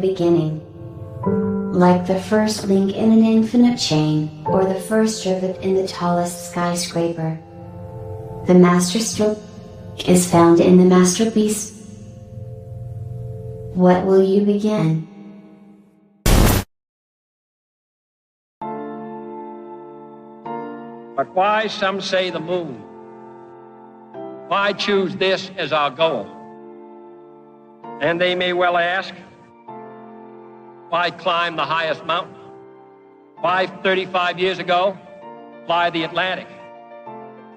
beginning. Like the first link in an infinite chain, or the first rivet in the tallest skyscraper. The masterstroke is found in the masterpiece. What will you begin? But why, some say, the moon? Why choose this as our goal? And they may well ask, why climb the highest mountain? Why, 35 years ago, fly the Atlantic?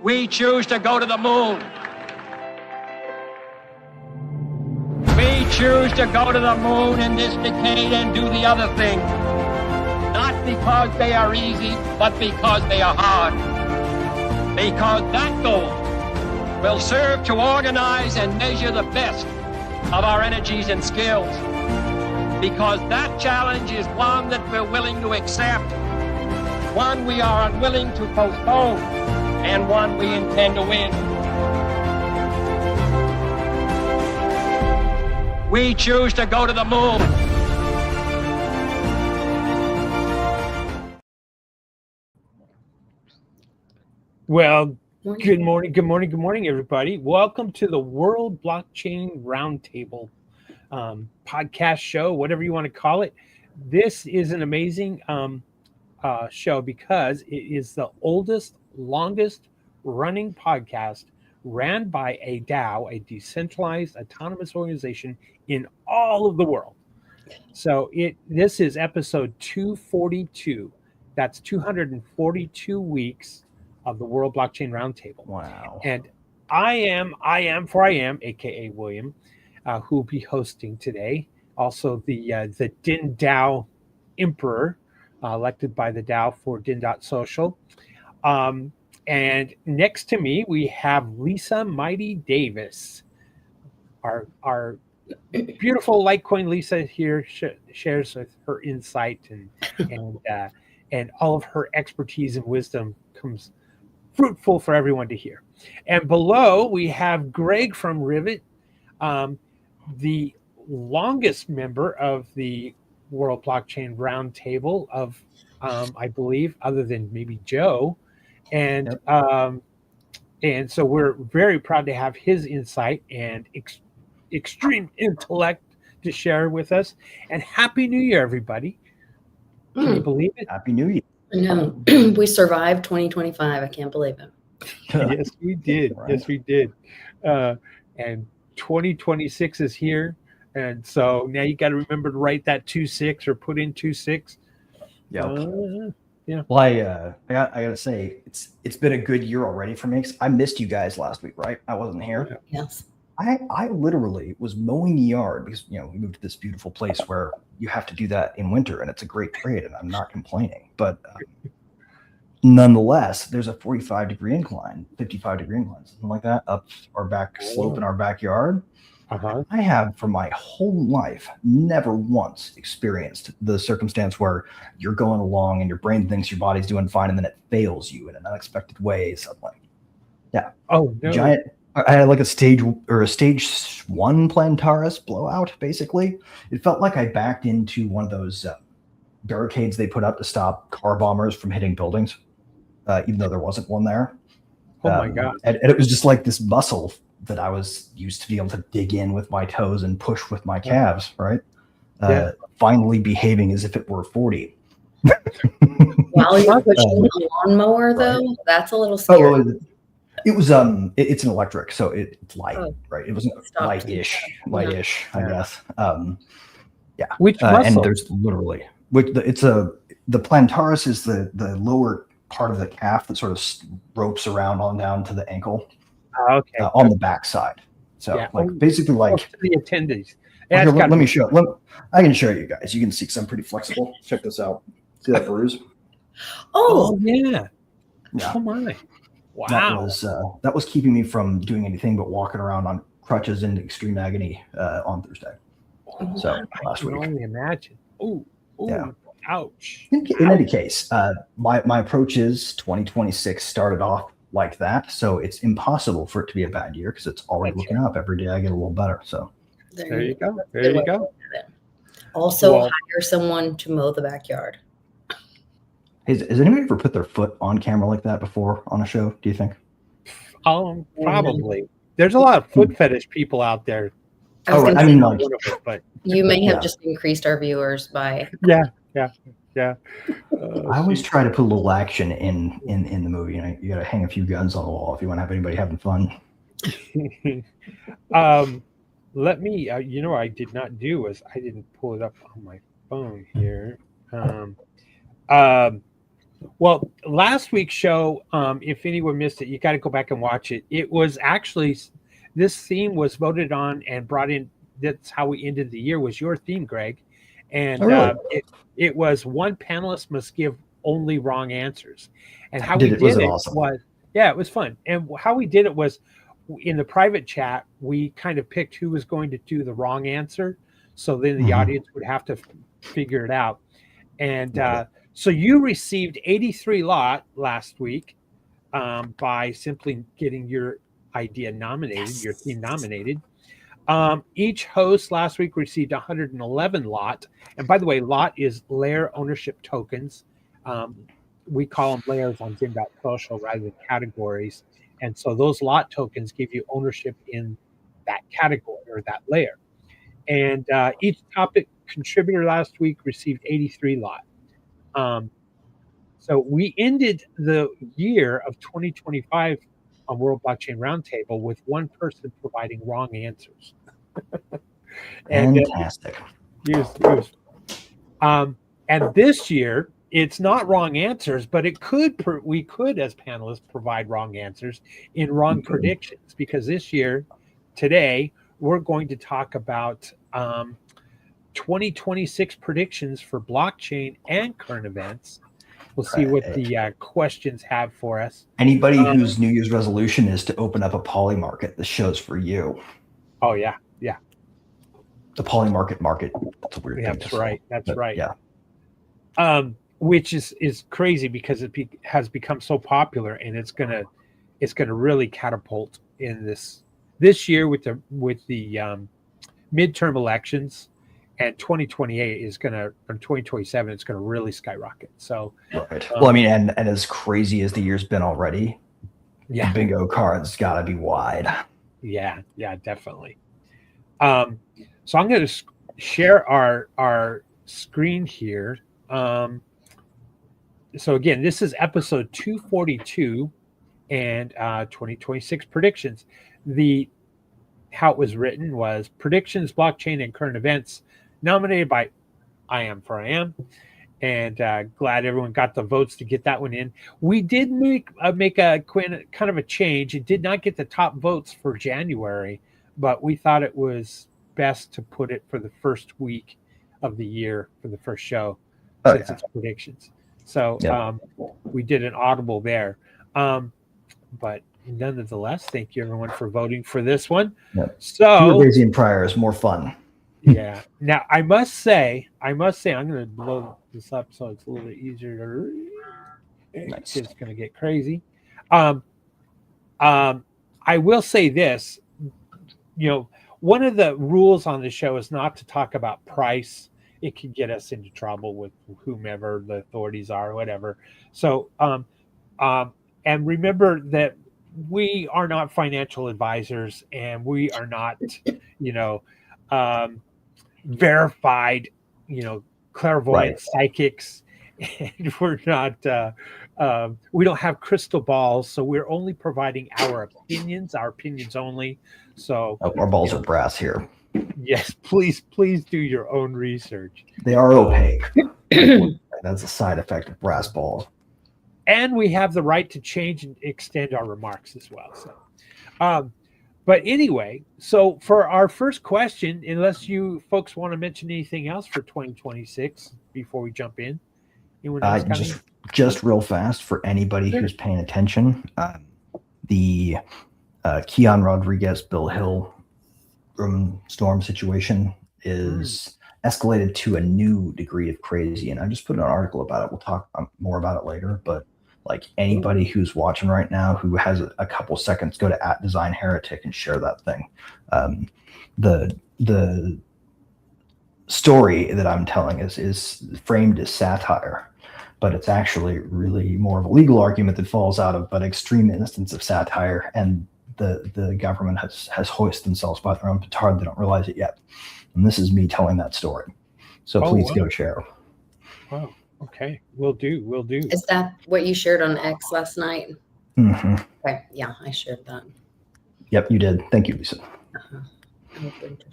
We choose to go to the moon. We choose to go to the moon in this decade and do the other thing. Not because they are easy, but because they are hard. Because that goal will serve to organize and measure the best of our energies and skills. Because that challenge is one that we're willing to accept, one we are unwilling to postpone, and one we intend to win. We choose to go to the moon. Well, good morning, everybody. Welcome to the World Blockchain Roundtable podcast show, whatever you want to call it. This is an amazing show because it is the oldest, longest running podcast ran by a DAO, a decentralized autonomous organization in all of the world. So this is episode 242. That's 242 weeks of the World Blockchain Roundtable. Wow. And I am, aka William, who will be hosting today. Also the Din DAO Emperor, elected by the DAO for Din.social. And next to me, we have Lisa Mighty Davis. Our beautiful Litecoin Lisa here shares with her insight and all of her expertise and wisdom comes fruitful for everyone to hear. And below we have Greg from Rivet, the longest member of the World Blockchain Roundtable of, I believe, other than maybe Joe. And and so we're very proud to have his insight and extreme intellect to share with us. And Happy New Year, everybody. Can you believe it? Happy New Year. No, we survived 2025. I can't believe it. Yes, we did. Right. Yes, we did. And 2026 is here. And so now you got to remember to write that 2.6 or put in 2.6. Yeah. Well, I gotta say, it's been a good year already for me. 'Cause I missed you guys last week, right? I wasn't here. Yes. I literally was mowing the yard because we moved to this beautiful place where you have to do that in winter, and it's a great trade, and I'm not complaining. But nonetheless, there's a 45-degree incline, 55-degree incline, something like that, up our back slope in our backyard. Uh-huh. I have, for my whole life, never once experienced the circumstance where you're going along and your brain thinks your body's doing fine, and then it fails you in an unexpected way suddenly. Yeah. Oh, no. Giant. I had like a stage 1 Plantaris blowout, basically. It felt like I backed into one of those barricades they put up to stop car bombers from hitting buildings, even though there wasn't one there. Oh, my God. And it was just like this muscle that I was used to be able to dig in with my toes and push with my calves, right? Finally behaving as if it were 40. While you're pushing a lawnmower, though, Right. That's a little scary. Oh, it was it's an electric, so it's light, right? It wasn't light-ish, I guess. Yeah. Which muscle? And there's literally the plantaris is the lower part of the calf that sort of ropes around on down to the ankle. Okay. On the back side. So basically the attendees. Here, let me show. I can show you guys. You can see because I'm pretty flexible. Check this out. See that bruise? Oh, yeah. Yeah. Oh my. Wow. That was keeping me from doing anything but walking around on crutches in extreme agony on Thursday. So last week. I can only imagine. Oh, Yeah. Ouch. In any case, my approach is 2026 started off like that, so it's impossible for it to be a bad year because it's already looking up. Every day I get a little better. So there you go. There you go. Also, Well- hire someone to mow the backyard. Has anybody ever put their foot on camera like that before on a show, do you think? Probably. There's a lot of foot fetish people out there. I was Oh, gonna I say, mean, like, But you may have yeah. just increased our viewers by. yeah. I always try to put a little action in the movie. You know, you got to hang a few guns on the wall if you want to have anybody having fun. Let me. You know, what I did not do is I didn't pull it up on my phone here. Well, last week's show, if anyone missed it, you got to go back and watch it. It was actually, this theme was voted on and brought in. That's how we ended the year. Was your theme, Greg? And it was one panelist must give only wrong answers. And how we did it awesome? was, yeah, it was fun. And how we did it was in the private chat, we kind of picked who was going to do the wrong answer. So then the audience would have to figure it out. And so you received 83 lot last week by simply getting your idea nominated, your theme nominated. Each host last week received 111 lot. And by the way, lot is layer ownership tokens. We call them layers on Dim.social rather than categories. And so those lot tokens give you ownership in that category or that layer. And each topic contributor last week received 83 lot. So we ended the year of 2025 on World Blockchain Roundtable with one person providing wrong answers. And fantastic. And this year, it's not wrong answers, but we could as panelists provide wrong answers in wrong predictions, because this year, today, we're going to talk about 2026 predictions for blockchain and current events. We'll see what the questions have for us. Anybody whose New Year's resolution is to open up a poly market, the show's for you. Oh, yeah. The poly market. That's a weird thing. That's right. That's right. Yeah. Which is crazy because it has become so popular, and it's gonna really catapult in this year with the midterm elections, and 2028 is gonna, or 2027, it's gonna really skyrocket. So right. Well, I mean, and as crazy as the year's been already, the bingo card's got to be wide. Yeah, definitely. So I'm going to share our screen here. So again, this is episode 242 and 2026 predictions. How it was written was predictions, blockchain, and current events, nominated by I Am for I Am. And glad everyone got the votes to get that one in. We did make a kind of a change. It did not get the top votes for January, but we thought it was best to put it for the first week of the year for the first show, since it's predictions. So we did an audible there. But nonetheless, thank you everyone for voting for this one. Yep. So Fewer and prior is more fun. Yeah. Now I must say, I'm going to blow this up so it's a little bit easier to read. Nice. It's going to get crazy. I will say this, one of the rules on the show is not to talk about price. It could get us into trouble with whomever the authorities are or whatever. So, and remember that we are not financial advisors, and we are not, verified, clairvoyant psychics, and we're not, we don't have crystal balls, so we're only providing our opinions only. So our balls are brass here. Yes, please do your own research. They are opaque. That's a side effect of brass balls. And we have the right to change and extend our remarks as well. So, but anyway, so for our first question, unless you folks want to mention anything else for 2026 before we jump in, just real fast for anybody who's paying attention, the Keon Rodriguez, Bill Hill storm situation is escalated to a new degree of crazy, and I just put an article about it. We'll talk more about it later, but like anybody who's watching right now who has a couple seconds, go to @DesignHeretic and share that thing. The story that I'm telling is framed as satire, but it's actually really more of a legal argument that falls out of an extreme instance of satire, and the government has hoisted themselves by their own petard. They don't realize it yet. And this is me telling that story. So please go share. Oh, okay. Will do. Is that what you shared on X last night? Mm-hmm. Okay. Yeah, I shared that. Yep, you did. Thank you, Lisa.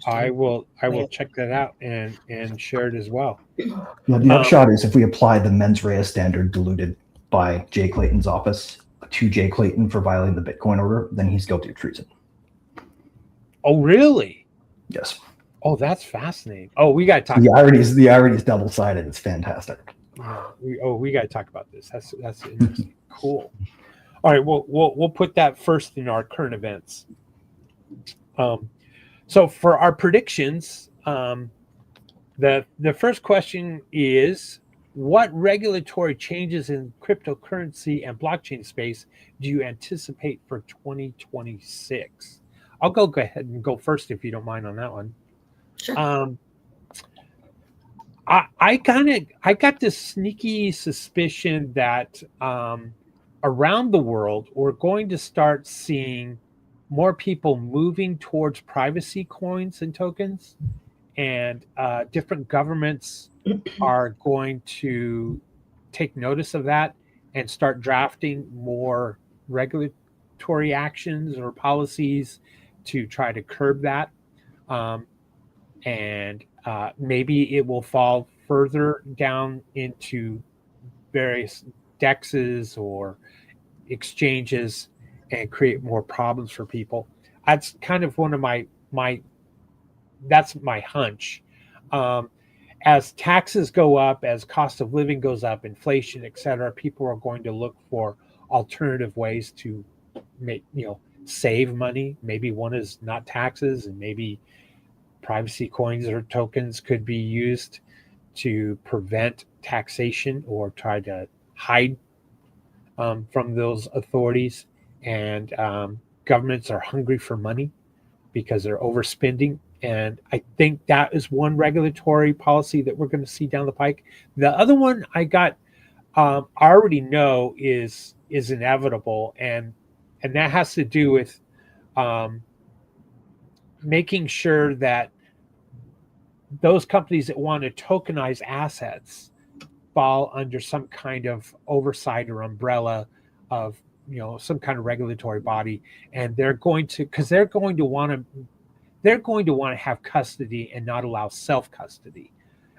I will check that out and share it as well. Yeah, the upshot is if we apply the mens rea standard diluted by Jay Clayton's office to Jay Clayton for violating the Bitcoin order, then he's guilty of treason. Oh, really? Yes. Oh, that's fascinating. Oh, we got to talk. The irony is double-sided. It's fantastic. We got to talk about this. That's interesting. Cool. All right. We'll put that first in our current events. So for our predictions, the first question is, what regulatory changes in cryptocurrency and blockchain space do you anticipate for 2026? I'll go ahead and go first if you don't mind on that one. Sure. I got this sneaky suspicion that around the world we're going to start seeing more people moving towards privacy coins and tokens, and different governments are going to take notice of that and start drafting more regulatory actions or policies to try to curb that. And maybe it will fall further down into various dexes or exchanges and create more problems for people. That's kind of one of my that's my hunch. As taxes go up, as cost of living goes up, inflation, et cetera, people are going to look for alternative ways to make, save money. Maybe one is not taxes, and maybe privacy coins or tokens could be used to prevent taxation or try to hide from those authorities. And governments are hungry for money because they're overspending. And I think that is one regulatory policy that we're going to see down the pike. The other one I already know is inevitable, and that has to do with making sure that those companies that want to tokenize assets fall under some kind of oversight or umbrella of some kind of regulatory body, and they're going to want to have custody and not allow self-custody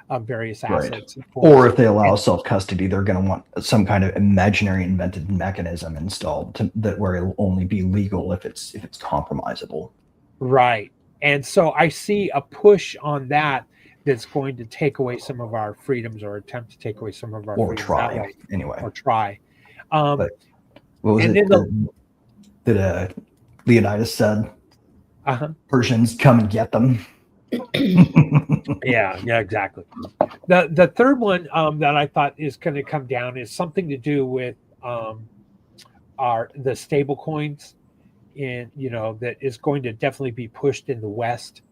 of various assets. Right. Or if they allow self-custody, they're going to want some kind of imaginary invented mechanism installed where it'll only be legal if it's compromisable. Right. And so I see a push on that's going to take away some of our freedoms, or attempt to take away some of our freedoms. Or try. But what was it that Leonidas said? Persians, come and get them. Yeah, exactly. The third one that I thought is going to come down is something to do with the stable coins, that is going to definitely be pushed in the West,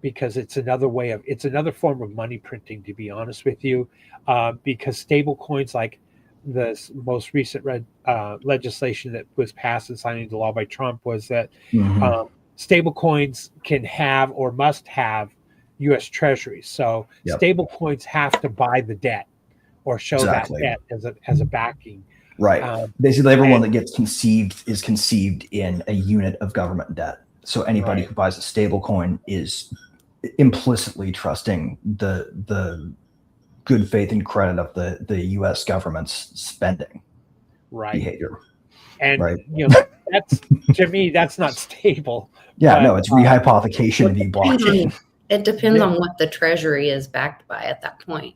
because it's another form of money printing, to be honest with you, because stable coins, like the most recent legislation that was passed and signed into law by Trump, was that stable coins can have or must have U.S. Treasuries. So stable coins have to buy the debt or show that debt as a backing. Right. Basically, everyone that gets conceived is conceived in a unit of government debt. So anybody who buys a stable coin is implicitly trusting the good faith and credit of the U.S. government's spending behavior. And that's, to me, that's not stable. Yeah, no, it's rehypothecation of the blockchain. It depends on what the Treasury is backed by at that point.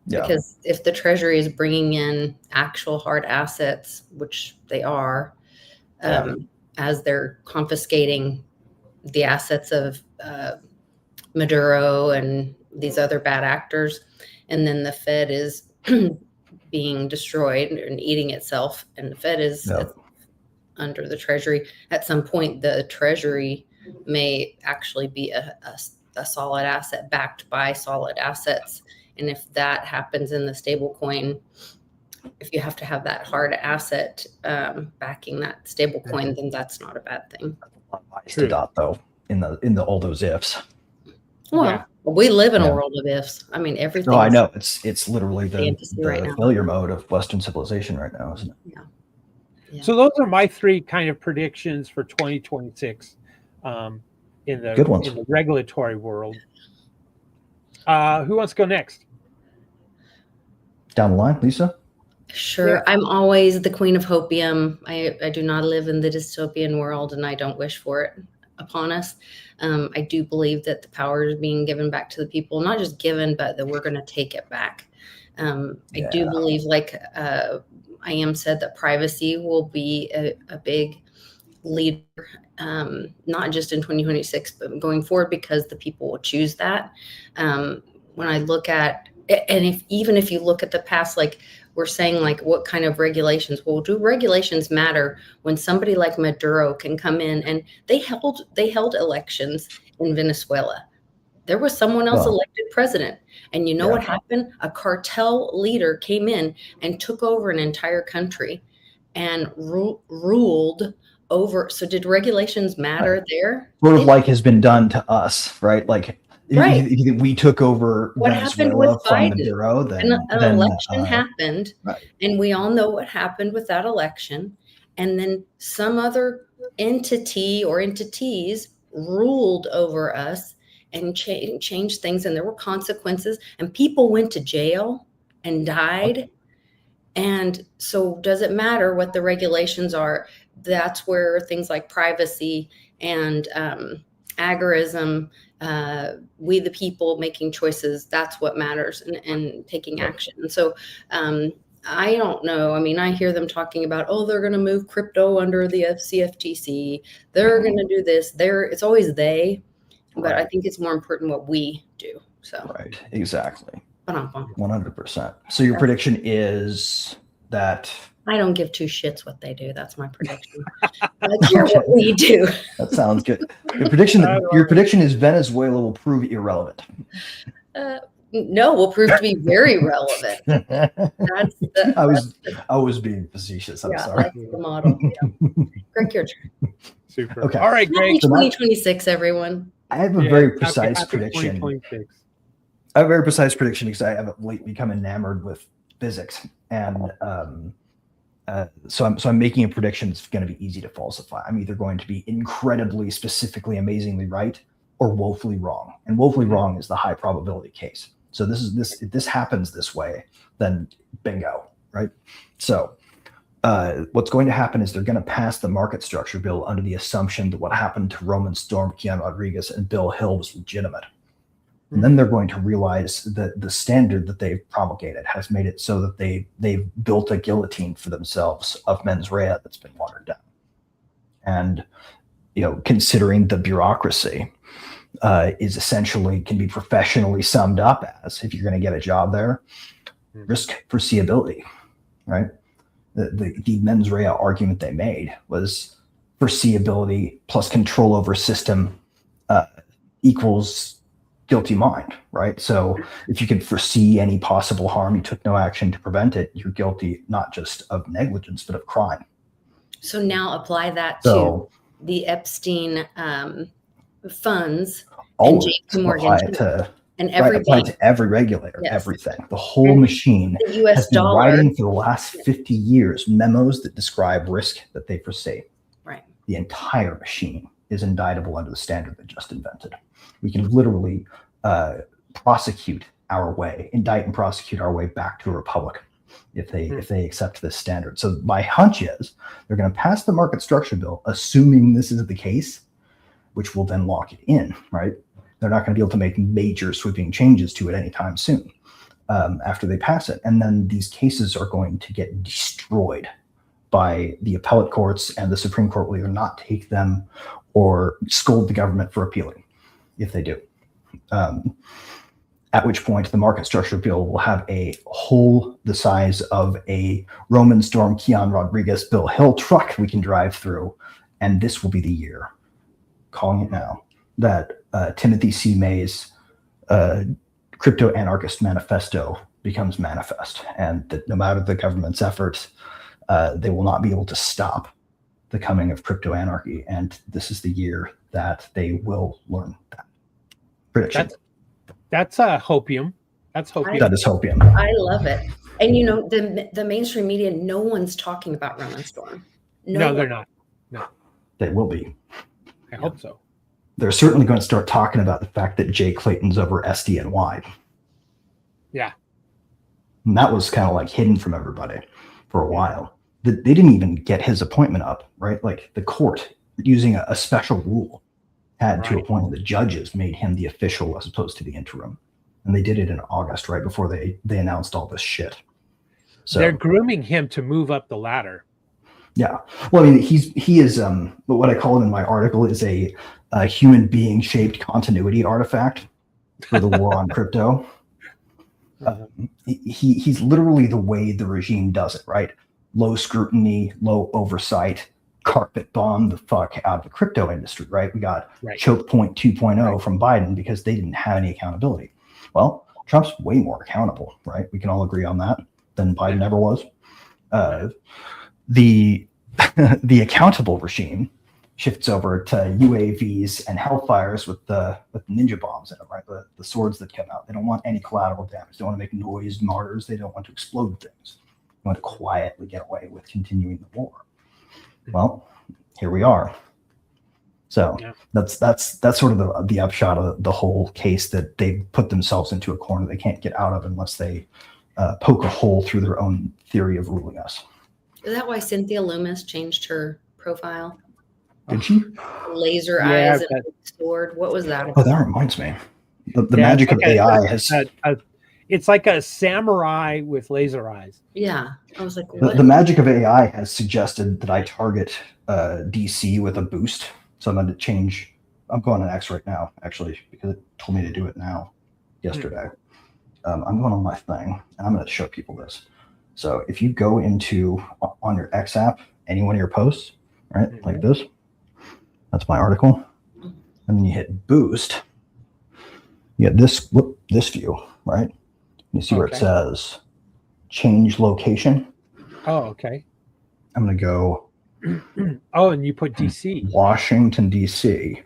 Yeah. Because if the Treasury is bringing in actual hard assets, which they are, as they're confiscating the assets of Maduro and these other bad actors, and then the Fed is being destroyed and eating itself, and the Fed is under the Treasury. At some point, the Treasury may actually be a a solid asset backed by solid assets. And if that happens in the stable coin, if you have to have that hard asset backing that stable coin, then that's not a bad thing. To dot though in the all those ifs. Well, we live in a world of ifs. I mean, everything. No, I know it's literally the right failure mode of Western civilization right now, isn't it? Yeah. So those are my 3 kind of predictions for 2026 in the regulatory world. Who wants to go next? Down the line, Lisa. Sure. Yeah. I'm always the queen of hopium. I do not live in the dystopian world, and I don't wish for it upon us. I do believe that the power is being given back to the people, not just given, but that we're going to take it back. I do believe, like I am said, that privacy will be a big leader, not just in 2026, but going forward, because the people will choose that. When I look at, and even if you look at the past, like we're saying, like what kind of regulations? Well, do regulations matter when somebody like Maduro can come in and they held elections in Venezuela? There was someone else elected president. And you know what happened? A cartel leader came in and took over an entire country and ruled over. So did regulations matter there? Sort of like has been done to us, right? Like we took over what Venezuela from Maduro. Then an election happened. Right. And we all know what happened with that election. And then some other entity or entities ruled over us and changed things, and there were consequences, and people went to jail and died. And so does it matter what the regulations are? That's where things like privacy and agorism, we the people making choices, that's what matters, and taking action. And so I don't know. I mean, I hear them talking about, they're going to move crypto under the CFTC. They're going to do this. It's always they. But I think it's more important what we do. So right, exactly, 100%. So your prediction is that I don't give 2 shits what they do. That's my prediction. I care what we do. That sounds good. Your prediction is Venezuela will prove irrelevant. No, will prove to be very relevant. I was being facetious. I'm sorry. That's the model. Yeah. Greg, your turn. Super. Okay. All right, Greg. 2026, everyone. I have a very precise prediction. I have a very precise prediction because I have lately become enamored with physics, and so I'm making a prediction that's going to be easy to falsify. I'm either going to be incredibly, specifically, amazingly right, or woefully wrong. And woefully wrong is the high probability case. So if this happens this way, then bingo, right? So what's going to happen is they're going to pass the market structure bill under the assumption that what happened to Roman Storm, Keon Rodriguez, and Bill Hill was legitimate. And then they're going to realize that the standard that they've promulgated has made it so that they've built a guillotine for themselves of mens rea that's been watered down. And, considering the bureaucracy is essentially can be professionally summed up as, if you're going to get a job there, risk foreseeability, right? The mens rea argument they made was foreseeability plus control over system equals guilty mind, right? So if you can foresee any possible harm, you took no action to prevent it, you're guilty not just of negligence, but of crime. So now apply that to the Epstein funds and JP Morgan. And every apply to every regulator, everything. The whole machine has been writing for the last 50 years memos that describe risk that they foresee. Right. The entire machine is indictable under the standard they just invented. We can literally indict and prosecute our way back to a republic if they accept this standard. So my hunch is they're going to pass the market structure bill, assuming this is the case, which will then lock it in, right? They're not going to be able to make major sweeping changes to it anytime soon after they pass it. And then these cases are going to get destroyed by the appellate courts, and the Supreme Court will either not take them or scold the government for appealing if they do. At which point the market structure bill will have a hole the size of a Roman Storm, Keon Rodriguez, Bill Hill truck we can drive through. And this will be the year, calling it now, that Timothy C. May's Crypto Anarchist Manifesto becomes manifest, and that no matter the government's efforts, they will not be able to stop the coming of crypto anarchy. And this is the year that they will learn that. Prediction. That's hopium. That's hopium. That is hopium. I love it. And you know, the mainstream media, no one's talking about Roman Storm. No, they're not. No. They will be. I hope so. They're certainly going to start talking about the fact that Jay Clayton's over SDNY. Yeah. And that was kind of like hidden from everybody for a while. They didn't even get his appointment up, right? Like the court, using a special rule, had to appoint the judges, made him the official as opposed to the interim. And they did it in August, right before they announced all this shit. So they're grooming him to move up the ladder. Yeah. Well, I mean, he is but what I call him in my article is a human being shaped continuity artifact for the war on crypto. He's literally the way the regime does it, right? Low scrutiny, low oversight, carpet bomb the fuck out of the crypto industry, right? We got choke point 2.0 from Biden because they didn't have any accountability. Well, Trump's way more accountable, right? We can all agree on that than Biden ever was. The accountable regime shifts over to UAVs and Hellfires with ninja bombs in them, right? The swords that come out. They don't want any collateral damage. They don't want to make noise, martyrs. They don't want to explode things. They want to quietly get away with continuing the war. Well, here we are. So that's sort of the upshot of the whole case, that they put themselves into a corner they can't get out of unless they poke a hole through their own theory of ruling us. Is that why Cynthia Loomis changed her profile? Did she? Laser eyes and a sword. What was that about? Oh, that reminds me. The magic of AI has... it's like a samurai with laser eyes. Yeah. I was like, what? The magic of AI has suggested that I target DC with a boost. So I'm going to change. I'm going on X right now, actually, because it told me to do it now yesterday. I'm going on my thing, and I'm going to show people this. So if you go into on your X app, any one of your posts, right, like this, that's my article, and then you hit boost. You get this view, right? You see where it says change location. Oh, okay. I'm going to go. Oh, and you put DC. Washington, DC,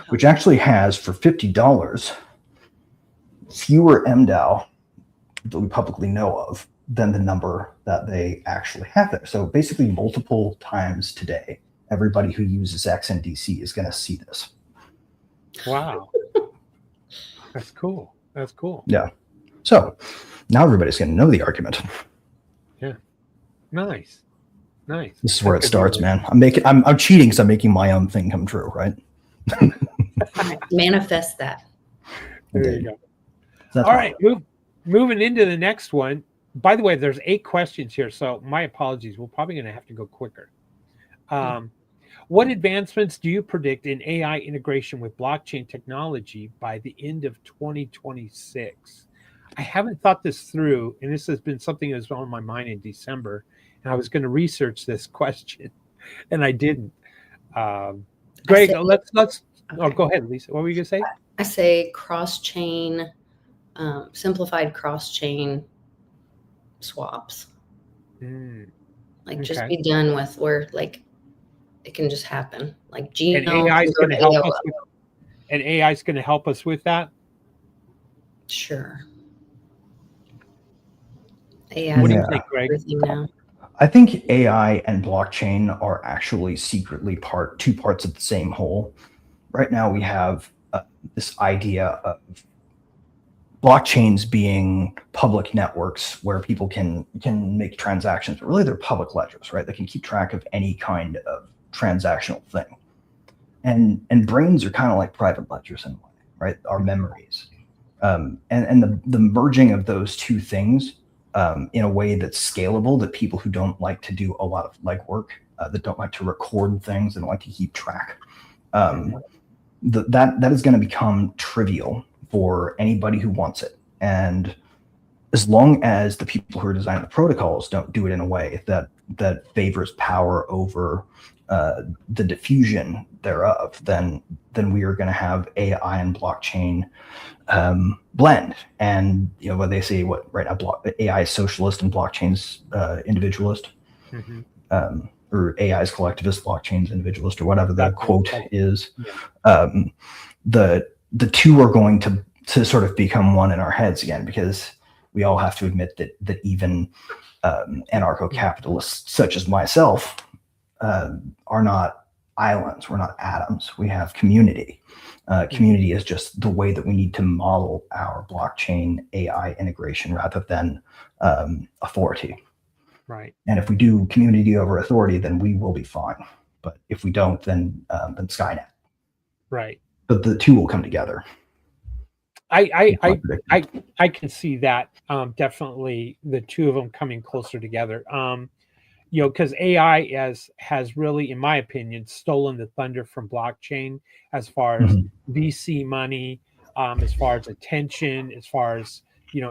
which actually has, for $50, fewer MDAO that we publicly know of than the number that they actually have there. So basically multiple times today, everybody who uses X and DC is going to see this. Wow. That's cool. That's cool. Yeah. So now everybody's going to know the argument. Yeah. Nice. Nice. This is where it starts, man. I'm cheating because I'm making my own thing come true, right? Manifest that. There you go. All right, moving into the next one. By the way, there's 8 questions here, so my apologies. We're probably going to have to go quicker. What advancements do you predict in AI integration with blockchain technology by the end of 2026? I haven't thought this through, and this has been something that was on my mind in December. And I was going to research this question, and I didn't. Greg, let's. Oh, go ahead, Lisa. What were you going to say? I say cross-chain, simplified cross-chain swaps. Like just be done with where like it can just happen. Like genome. And AI is going to help us. And AI is going to help us with that. Sure. AI. What do you think, Greg? Now. I think AI and blockchain are actually secretly two parts of the same whole. Right now, we have this idea of blockchains being public networks where people can make transactions, but really they're public ledgers, right? They can keep track of any kind of transactional thing. And brains are kind of like private ledgers in a way, right? Our memories. And the merging of those two things in a way that's scalable, that people who don't like to do a lot of legwork, that don't like to record things and like to keep track, that is going to become trivial for anybody who wants it. And as long as the people who are designing the protocols don't do it in a way that favors power over the diffusion thereof, then we are going to have AI and blockchain blend. And what they say, right now, AI is socialist and blockchain's individualist, or AI is collectivist, blockchain's individualist, or whatever the quote is. The two are going to sort of become one in our heads again, because we all have to admit that even anarcho-capitalists such as myself are not islands. We're not atoms. We have community. Community is just the way that we need to model our blockchain AI integration rather than authority. Right. And if we do community over authority, then we will be fine. But if we don't, then Skynet. Right. But the two will come together. I can see that, definitely the two of them coming closer together. Because AI has really, in my opinion, stolen the thunder from blockchain as far as VC money, as far as attention, as far as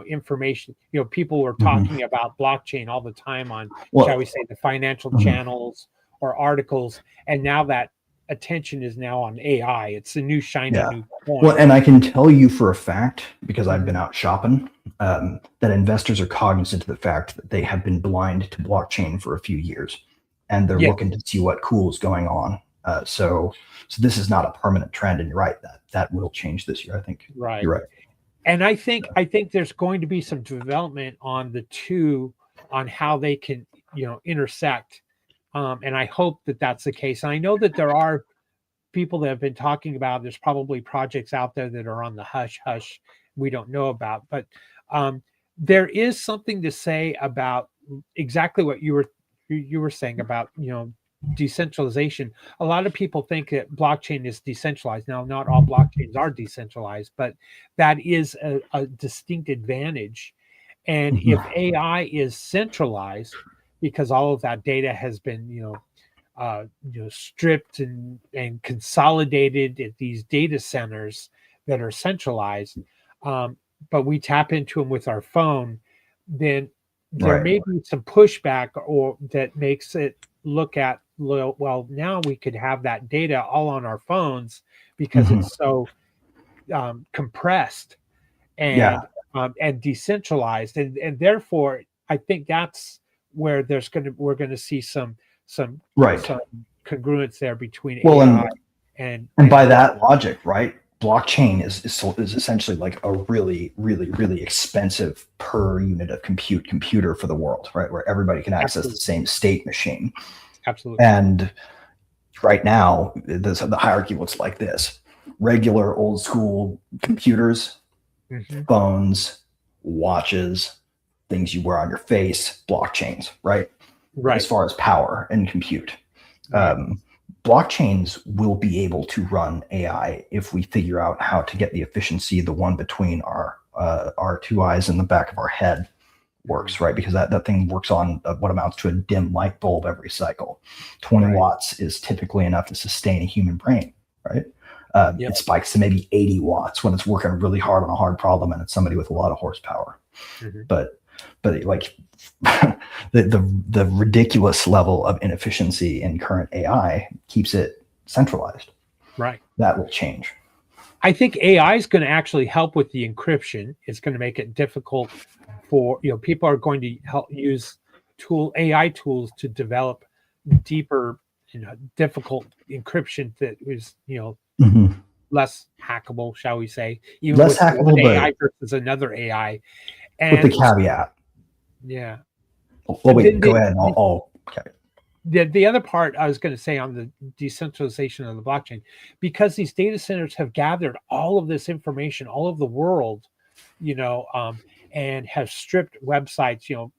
information. People were talking about blockchain all the time on, shall we say, the financial channels or articles, and now that attention is now on AI. It's the new shiny new coin. Well, and I can tell you for a fact, because I've been out shopping, that investors are cognizant of the fact that they have been blind to blockchain for a few years, and they're looking to see what cool is going on. So this is not a permanent trend, and you're right, that will change this year. I think you're right. And I think there's going to be some development on the two, on how they can intersect. And I hope that that's the case. And I know that there are people that have been talking about, there's probably projects out there that are on the hush we don't know about. But there is something to say about exactly what you were saying about, decentralization. A lot of people think that blockchain is decentralized. Now, not all blockchains are decentralized, but that is a distinct advantage. And if AI is centralized, because all of that data has been, stripped and consolidated at these data centers that are centralized, but we tap into them with our phone, then there may be some pushback, or that makes it look at, well, now we could have that data all on our phones because it's so compressed and decentralized, and therefore I think that's where we're going to see some congruence there between AI and by that logic, right? Blockchain is essentially like a really, really, really expensive per unit of computer for the world, right? Where everybody can access the same state machine. Absolutely. And right now, the hierarchy looks like this: regular old school computers, phones, watches, things you wear on your face, blockchains, right? As far as power and compute. Blockchains will be able to run AI if we figure out how to get the efficiency, the one between our two eyes and the back of our head works, right? Because that thing works on what amounts to a dim light bulb every cycle. 20 watts is typically enough to sustain a human brain, right? It spikes to maybe 80 watts when it's working really hard on a hard problem and it's somebody with a lot of horsepower. But like the ridiculous level of inefficiency in current AI keeps it centralized. Right. That will change. I think AI is going to actually help with the encryption. It's going to make it difficult for, people are going to help use AI tools to develop deeper, difficult encryption that is, less hackable, shall we say, even less hackable, with AI versus another AI. And with the caveat. Yeah. Well, wait, go ahead. Okay. The other part I was going to say on the decentralization of the blockchain, because these data centers have gathered all of this information all over the world, and have stripped websites,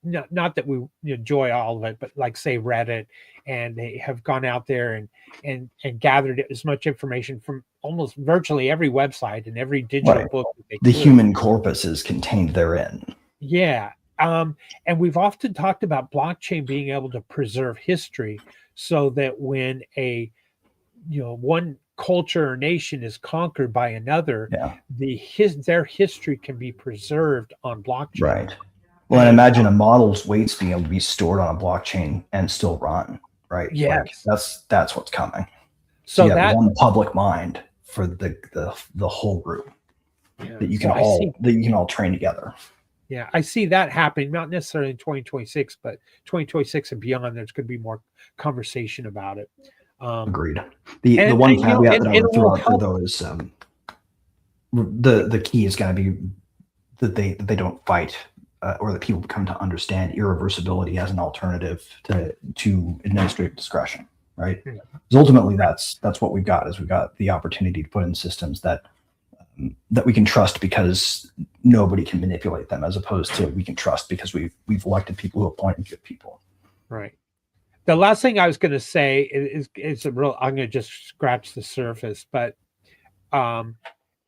not that we enjoy all of it, but like say Reddit, and they have gone out there and gathered as much information from almost virtually every website and every digital book that they the human corpus is contained therein. Yeah. And we've often talked about blockchain being able to preserve history so that when one culture or nation is conquered by another, their history can be preserved on blockchain. Right. Well, and imagine a model's weights being able to be stored on a blockchain and still run. right? Yes. Like that's what's coming. So you have that one public mind for the whole group that you can all train together. Yeah, I see that happening, not necessarily in 2026, but 2026 and beyond. There's going to be more conversation about it. Agreed. The one caveat that I would throw out there though is the key is going to be that they don't fight, or that people come to understand irreversibility as an alternative to administrative discretion, right? Yeah. Because ultimately that's what we've got the opportunity to put in systems that we can trust because nobody can manipulate them, as opposed to we can trust because we've elected people who appoint good people. Right. The last thing I was going to say is I'm going to just scratch the surface, but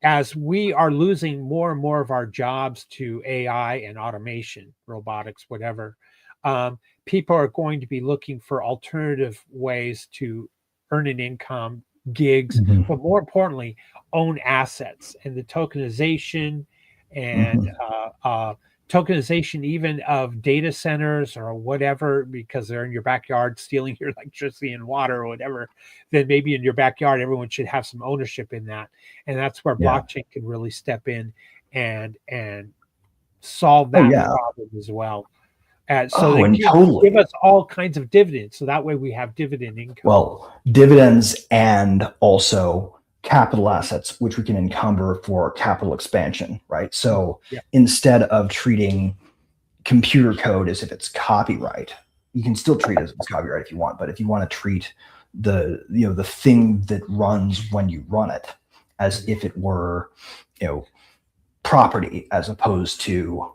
as we are losing more and more of our jobs to AI and automation, robotics, whatever, people are going to be looking for alternative ways to earn an income, gigs, but more importantly, own assets. And the tokenization and tokenization even of data centers or whatever, because they're in your backyard stealing your electricity and water or whatever, then maybe in your backyard, everyone should have some ownership in that. And that's where blockchain can really step in and solve that problem as well. So they give us all kinds of dividends. So that way we have dividend income. Well, dividends and also capital assets, which we can encumber for capital expansion, right? So instead of treating computer code as if it's copyright, you can still treat it as if it's copyright if you want, but if you want to treat the thing that runs when you run it as if it were, property, as opposed to,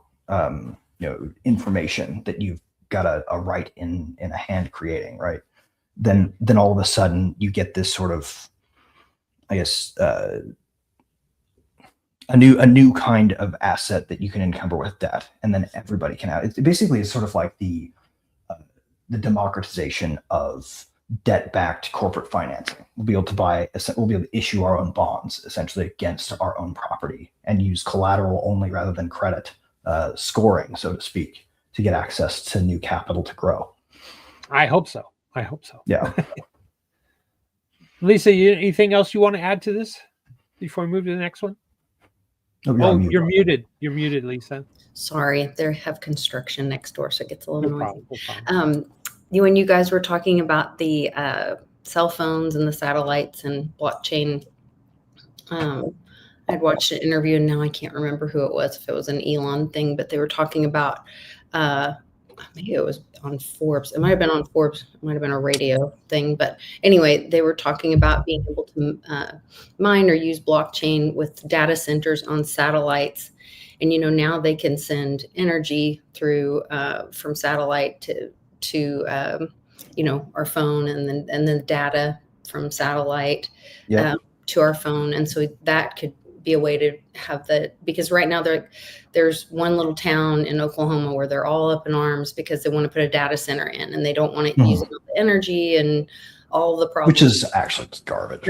information that you've got a right in a hand creating, right? Then all of a sudden you get this sort of, I guess, a new kind of asset that you can encumber with debt, and then everybody can have. It basically is sort of like the democratization of debt-backed corporate financing. We'll be able to issue our own bonds essentially against our own property and use collateral only rather than credit scoring, so to speak, to get access to new capital to grow. I hope so. Yeah. Lisa, anything else you want to add to this before we move to the next one? You're muted. You're muted, Lisa. Sorry, they have construction next door, so it gets a little noisy. When you guys were talking about the cell phones and the satellites and blockchain, I'd watched an interview, and now I can't remember who it was, if it was an Elon thing, but they were talking about, maybe it was on Forbes. It might have been on Forbes. It might have been a radio thing. But anyway, they were talking about being able to mine or use blockchain with data centers on satellites. And, now they can send energy through from satellite to our phone, and then data from satellite to our phone. And so that could be a way to have because right now there's one little town in Oklahoma where they're all up in arms because they want to put a data center in, and they don't want to use all the energy and all the problems. Which is actually garbage.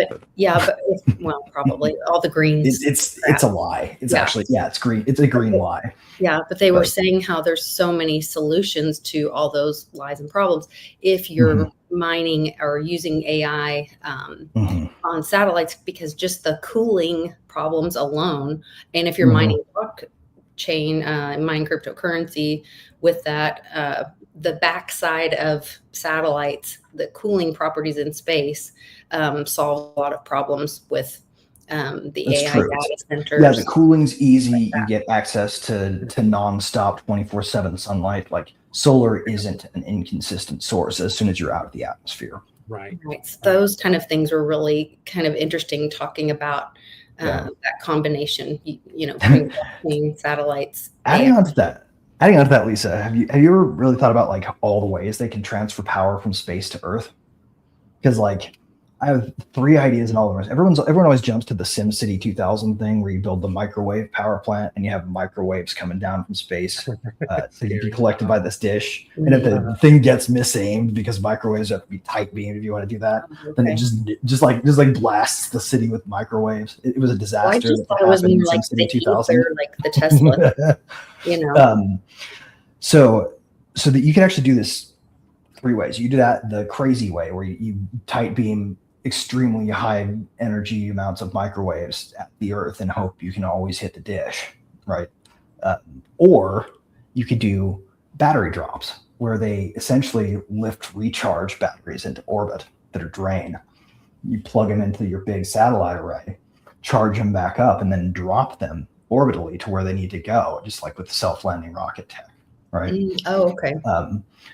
Probably all the greens. It's a lie. It's actually, it's green. It's a green lie. Yeah, but they were saying how there's so many solutions to all those lies and problems. If you're mining or using AI on satellites, because just the cooling problems alone, and if you're mining blockchain, mining cryptocurrency with that, the backside of satellites, the cooling properties in space solve a lot of problems with the AI data centers. Yeah, the cooling's easy. You get access to nonstop 24/7 sunlight. Like solar isn't an inconsistent source as soon as you're out of the atmosphere. Right. So those kind of things were really kind of interesting, talking about that combination, between satellites. Adding on to that, Lisa, have you ever really thought about like all the ways they can transfer power from space to Earth? Because I have 3 ideas in all of them. Everyone always jumps to the SimCity 2000 thing where you build the microwave power plant and you have microwaves coming down from space to be collected by this dish. And if the thing gets misaimed because microwaves have to be tight beamed, if you want to do that, then it just blasts the city with microwaves. It was a disaster. I just thought it was more like the 2000, like the Tesla. So that you can actually do this three ways. You do that the crazy way, where you tight beam extremely high energy amounts of microwaves at the Earth and hope you can always hit the dish, right? Or you could do battery drops, where they essentially lift recharge batteries into orbit that are drained. You plug them into your big satellite array, charge them back up, and then drop them orbitally to where they need to go, just like with the self-landing rocket tech, right? Oh, okay.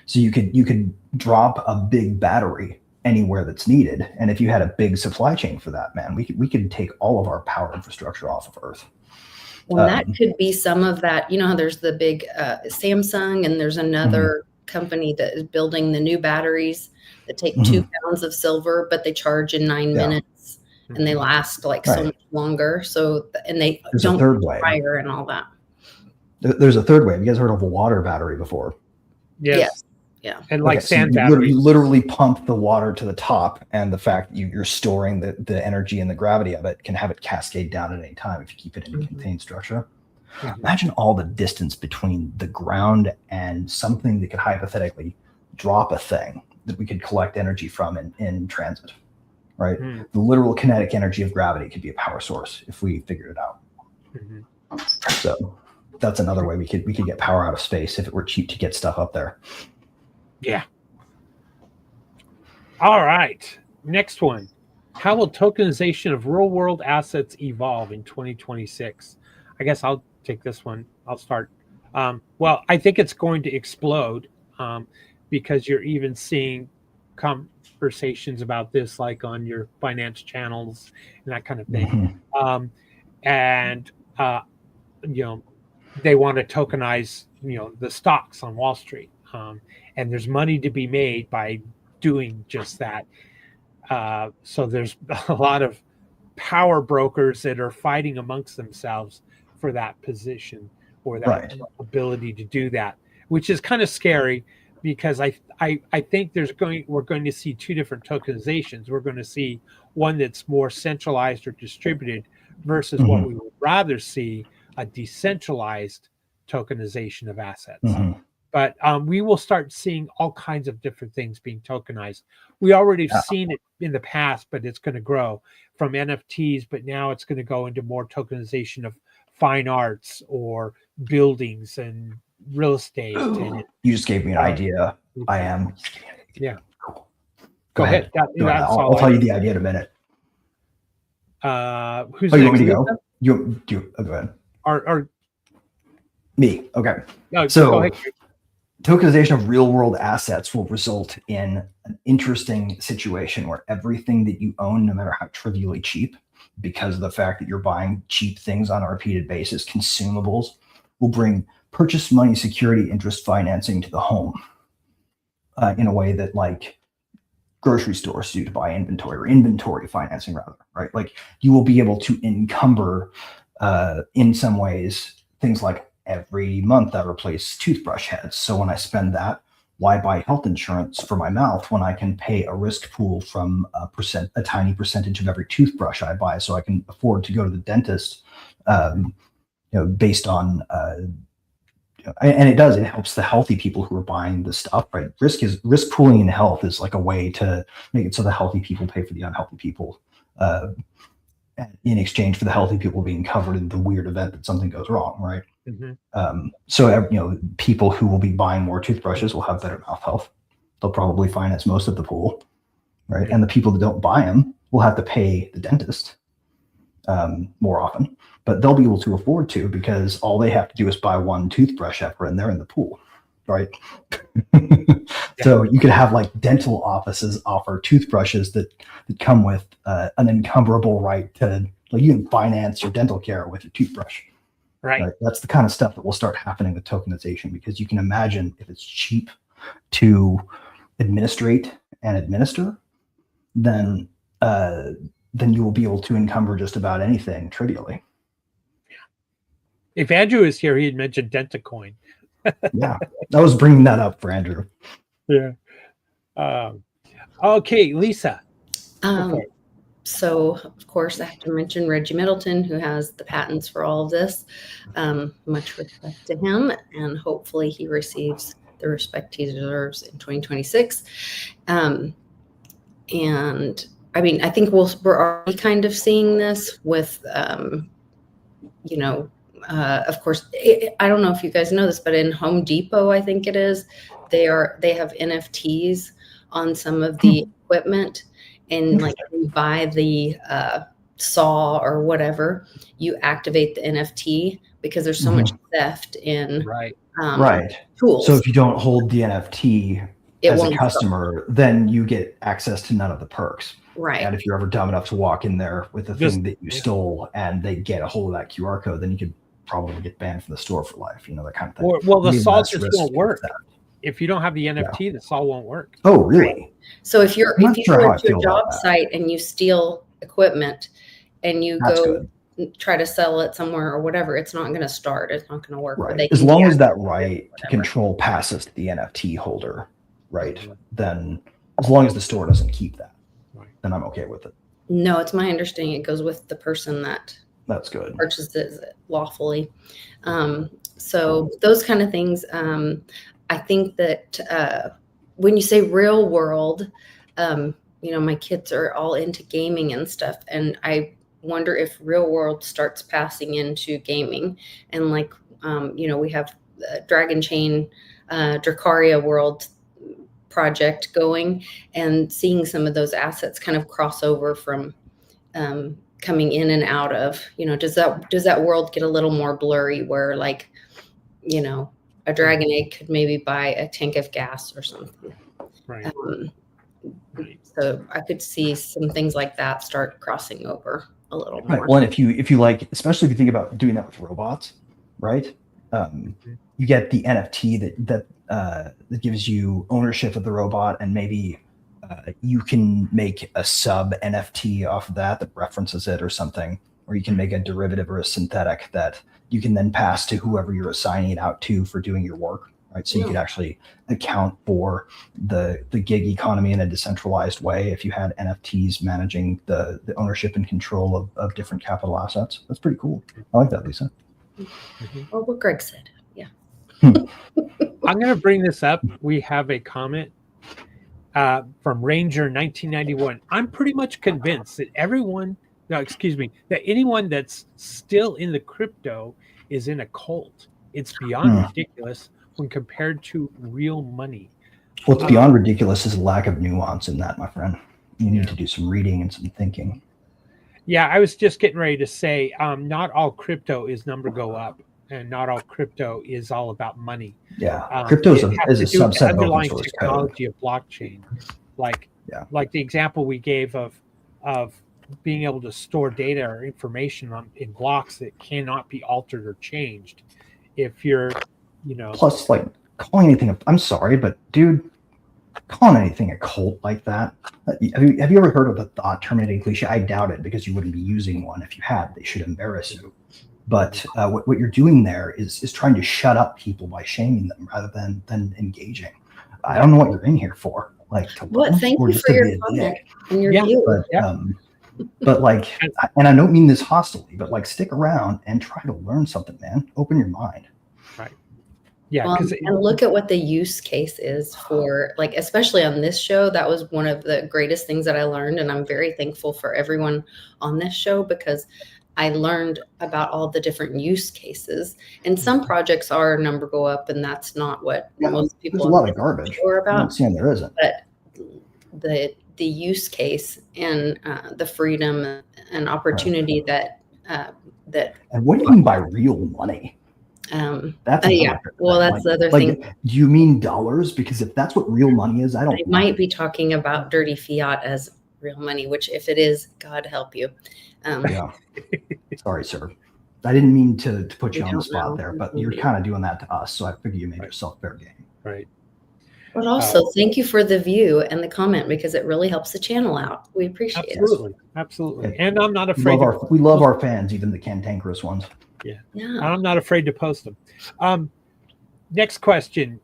So you could drop a big battery anywhere that's needed, and if you had a big supply chain for that, man, we could take all of our power infrastructure off of Earth. Well, that could be some of that. You know how there's the big Samsung, and there's another company that is building the new batteries that take 2 pounds of silver, but they charge in 9 minutes, and they last like so much longer. So, and they there's don't a third way. fire and all that. There's a third way. Have you guys heard of a water battery before? Yes. Yeah. And like sand so batteries. You literally pump the water to the top, and the fact that you're storing the energy and the gravity of it can have it cascade down at any time if you keep it in a contained structure. Imagine all the distance between the ground and something that could hypothetically drop a thing that we could collect energy from in transit, right? The literal kinetic energy of gravity could be a power source if we figured it out. So that's another way we could get power out of space if it were cheap to get stuff up there. Yeah. All right. Next one. How will tokenization of real world assets evolve in 2026? I guess I'll take this one. I'll start. Well, I think it's going to explode because you're even seeing conversations about this, like on your finance channels and that kind of thing. They want to tokenize, the stocks on Wall Street. And there's money to be made by doing just that. So there's a lot of power brokers that are fighting amongst themselves for that position or that ability to do that, which is kind of scary because I think we're going to see two different tokenizations. We're going to see one that's more centralized or distributed versus what we would rather see, a decentralized tokenization of assets. But we will start seeing all kinds of different things being tokenized. We already have seen it in the past, but it's going to grow from NFTs, but now it's going to go into more tokenization of fine arts or buildings and real estate. And you just gave me an idea. I am. Yeah. Cool. Go ahead. I'll tell you the idea in a minute. Who's you want me to go? Go ahead. Or me. Okay. No, so go ahead. Tokenization of real world assets will result in an interesting situation where everything that you own, no matter how trivially cheap, because of the fact that you're buying cheap things on a repeated basis, consumables, will bring purchase money security interest financing to the home in a way that like grocery stores do to buy inventory, or inventory financing rather, right? Like you will be able to encumber in some ways things like every month I replace toothbrush heads. So when I spend that, why buy health insurance for my mouth when I can pay a risk pool from a tiny percentage of every toothbrush I buy, so I can afford to go to the dentist, based on, and it helps the healthy people who are buying the stuff, right? Risk pooling in health is like a way to make it so the healthy people pay for the unhealthy people, in exchange for the healthy people being covered in the weird event that something goes wrong, right? So people who will be buying more toothbrushes will have better mouth health. They'll probably finance most of the pool, right? And the people that don't buy them will have to pay the dentist more often, but they'll be able to afford to because all they have to do is buy one toothbrush ever and they're in the pool, right? So you could have like dental offices offer toothbrushes that come with an encumberable right to, like, you can finance your dental care with your toothbrush. Right. That's the kind of stuff that will start happening with tokenization, because you can imagine if it's cheap to administrate and administer, then you will be able to encumber just about anything trivially. If Andrew is here, he'd mention Dentacoin. Yeah, I was bringing that up for Andrew. Yeah. Okay, Lisa. Okay. So, of course, I have to mention Reggie Middleton, who has the patents for all of this. Much respect to him, and hopefully he receives the respect he deserves in 2026. And I mean, I think we're already kind of seeing this with, you know, of course, I don't know if you guys know this, but in Home Depot, I think it is, they have NFTs on some of the equipment, and like you buy the saw or whatever, you activate the NFT because there's so much theft in tools. So if you don't hold the NFT as a customer, stop. then you get access to none of the perks. Right. And if you're ever dumb enough to walk in there with the thing that you stole and they get a hold of that QR code, then you could probably get banned from the store for life, you know, that kind of thing. Well, the saw just won't work. If you don't have the NFT, the saw won't work. Oh, really? Right. So if you go to a job site and you steal equipment and you go try to sell it somewhere or whatever, it's not going to start. It's not going to work. Right. As long as that right to control passes to the NFT holder, right? Then as long as the store doesn't keep that, then I'm okay with it. No, it's my understanding it goes with the person that's good purchases it lawfully. So those kind of things. I think that when you say real world, you know, my kids are all into gaming and stuff, and I wonder if real world starts passing into gaming. And like, you know, we have Dragon Chain, Dracaria World project going, and seeing some of those assets kind of cross over from coming in and out of, you know, does that world get a little more blurry where, like, you know, a dragon egg could maybe buy a tank of gas or something. Right. So I could see some things like that start crossing over a little more. Well, and if you like, especially if you think about doing that with robots, right? You get the NFT that gives you ownership of the robot, and maybe you can make a sub NFT off of that references it or something, or you can make a derivative or a synthetic that you can then pass to whoever you're assigning it out to for doing your work, right? So you could actually account for the gig economy in a decentralized way if you had NFTs managing the ownership and control of different capital assets. That's pretty cool. I like that, Lisa. Well, what Greg said, yeah. I'm going to bring this up. We have a comment from Ranger 1991. I'm pretty much convinced that that anyone that's still in the crypto is in a cult. It's beyond ridiculous when compared to real money. What's beyond ridiculous is a lack of nuance in that, my friend. You need to do some reading and some thinking. Yeah, I was just getting ready to say, not all crypto is number go up, and not all crypto is all about money. Yeah, crypto is a subset of underlying open source technology of blockchain. Like the example we gave of being able to store data or information in blocks that cannot be altered or changed. If you're, you know, plus, like, calling anything I'm sorry, but dude, calling anything a cult like that. Have you ever heard of the thought terminating cliche? I doubt it, because you wouldn't be using one. If you had, they should embarrass you. But what you're doing there is trying to shut up people by shaming them rather than engaging. I don't know what you're in here for. Like, thank you for your comment and your view. But like, and I don't mean this hostilely, but like, stick around and try to learn something, man. Open your mind. Right. Yeah. And look at what the use case is for, like, especially on this show. That was one of the greatest things that I learned. And I'm very thankful for everyone on this show, because I learned about all the different use cases. And some projects are number go up, and that's not what most people. There's a lot of garbage. About. I'm not saying there isn't. But the use case and the freedom and opportunity that. And what do you mean by real money? That's well, that's the other thing. Do you mean dollars? Because if that's what real money is, I might be talking about dirty fiat as real money, which, if it is, God help you. Sorry, sir. I didn't mean to put you on the spot there, but you're kind of doing that to us, so I figure you made yourself fair game. Right. But also, thank you for the view and the comment, because it really helps the channel out. We appreciate it. Absolutely. And I'm not afraid. We love our fans, even the cantankerous ones. Yeah. I'm not afraid to post them. Next question.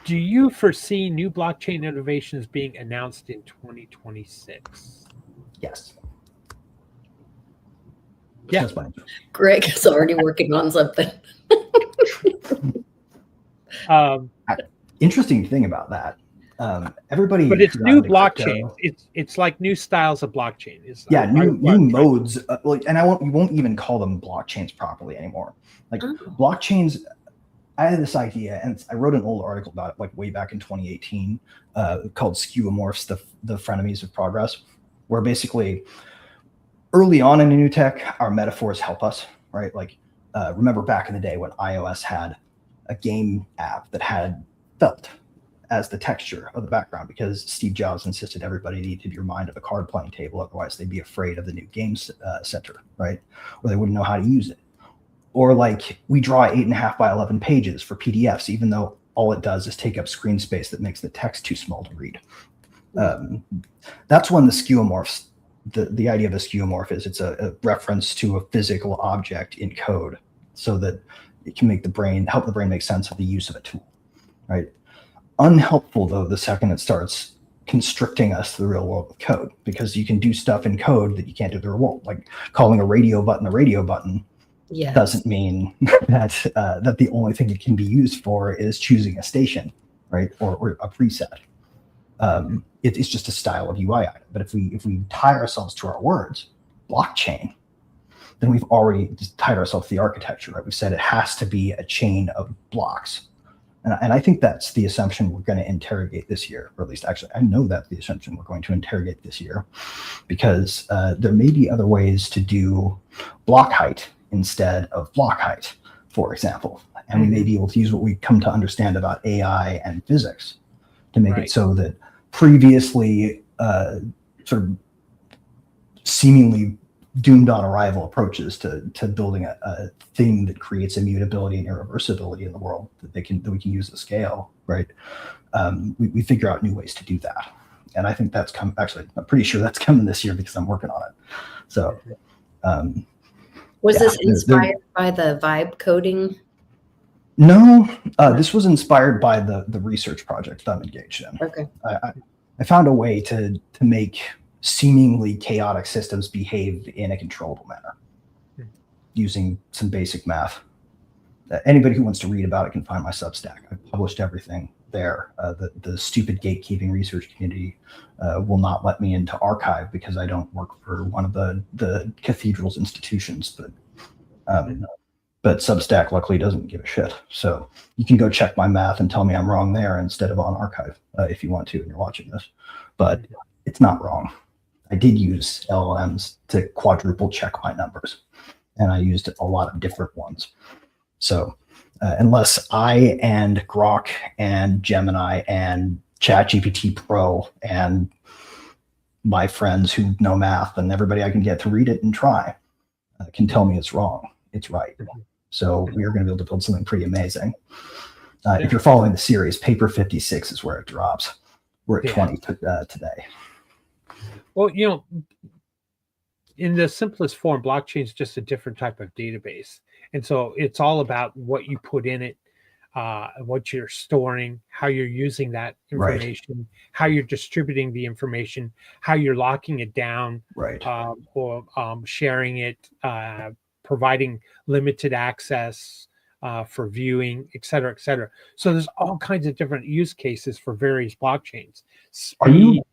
Do you foresee new blockchain innovations being announced in 2026? Yes. Yeah. That's fine. Greg is already working on something. interesting thing about that, everybody, but it's who got new into blockchain. crypto- It's like new styles of blockchain. new modes, and you won't even call them blockchains properly anymore. Like blockchains, I had this idea, and I wrote an old article about it, like way back in 2018, called "Skeuomorphs: the Frenemies of Progress," where basically, early on in a new tech, our metaphors help us, right? Like, remember back in the day when iOS had a game app that had felt as the texture of the background, because Steve Jobs insisted everybody needed to be reminded of a card playing table, otherwise they'd be afraid of the new game center, right? Or they wouldn't know how to use it. Or like, we draw 8.5 by 11 pages for PDFs, even though all it does is take up screen space that makes the text too small to read. That's when the skeuomorphs, the idea of a skeuomorph is it's a reference to a physical object in code, so that it can help the brain make sense of the use of a tool, right? Unhelpful though the second it starts constricting us to the real world with code, because you can do stuff in code that you can't do in the real world, like calling a radio button doesn't mean that the only thing it can be used for is choosing a station, right, or a preset. It's just a style of UI item. But if we tie ourselves to our words, blockchain, then we've already just tied ourselves to the architecture, right? We've said it has to be a chain of blocks. And I think that's the assumption we're going to interrogate this year, or at least actually, I know that's the assumption we're going to interrogate this year, because there may be other ways to do block height instead of block height, for example. And we may be able to use what we come to understand about AI and physics to make it so that previously sort of seemingly doomed on arrival approaches to building a thing that creates immutability and irreversibility in the world that we can use at scale, right? We figure out new ways to do that. And I think that's actually, I'm pretty sure that's coming this year because I'm working on it. So was this inspired by the vibe coding? No, this was inspired by the research project I'm engaged in. Okay. I found a way to make seemingly chaotic systems behave in a controllable manner using some basic math. Anybody who wants to read about it can find my Substack. I've published everything there. The stupid gatekeeping research community will not let me into archive because I don't work for one of the cathedral's institutions, but Substack luckily doesn't give a shit. So you can go check my math and tell me I'm wrong there instead of on archive if you want to and you're watching this. But it's not wrong. I did use LLMs to quadruple check my numbers, and I used a lot of different ones. So unless I and Grok and Gemini and ChatGPT Pro and my friends who know math and everybody I can get to read it and try can tell me it's wrong, it's right. So we are going to be able to build something pretty amazing. If you're following the series, paper 56 is where it drops. We're at 20 today. Well, in the simplest form, blockchain is just a different type of database. And so it's all about what you put in it, what you're storing, how you're using that information, how you're distributing the information, how you're locking it down, or sharing it, providing limited access for viewing, et cetera, et cetera. So there's all kinds of different use cases for various blockchains.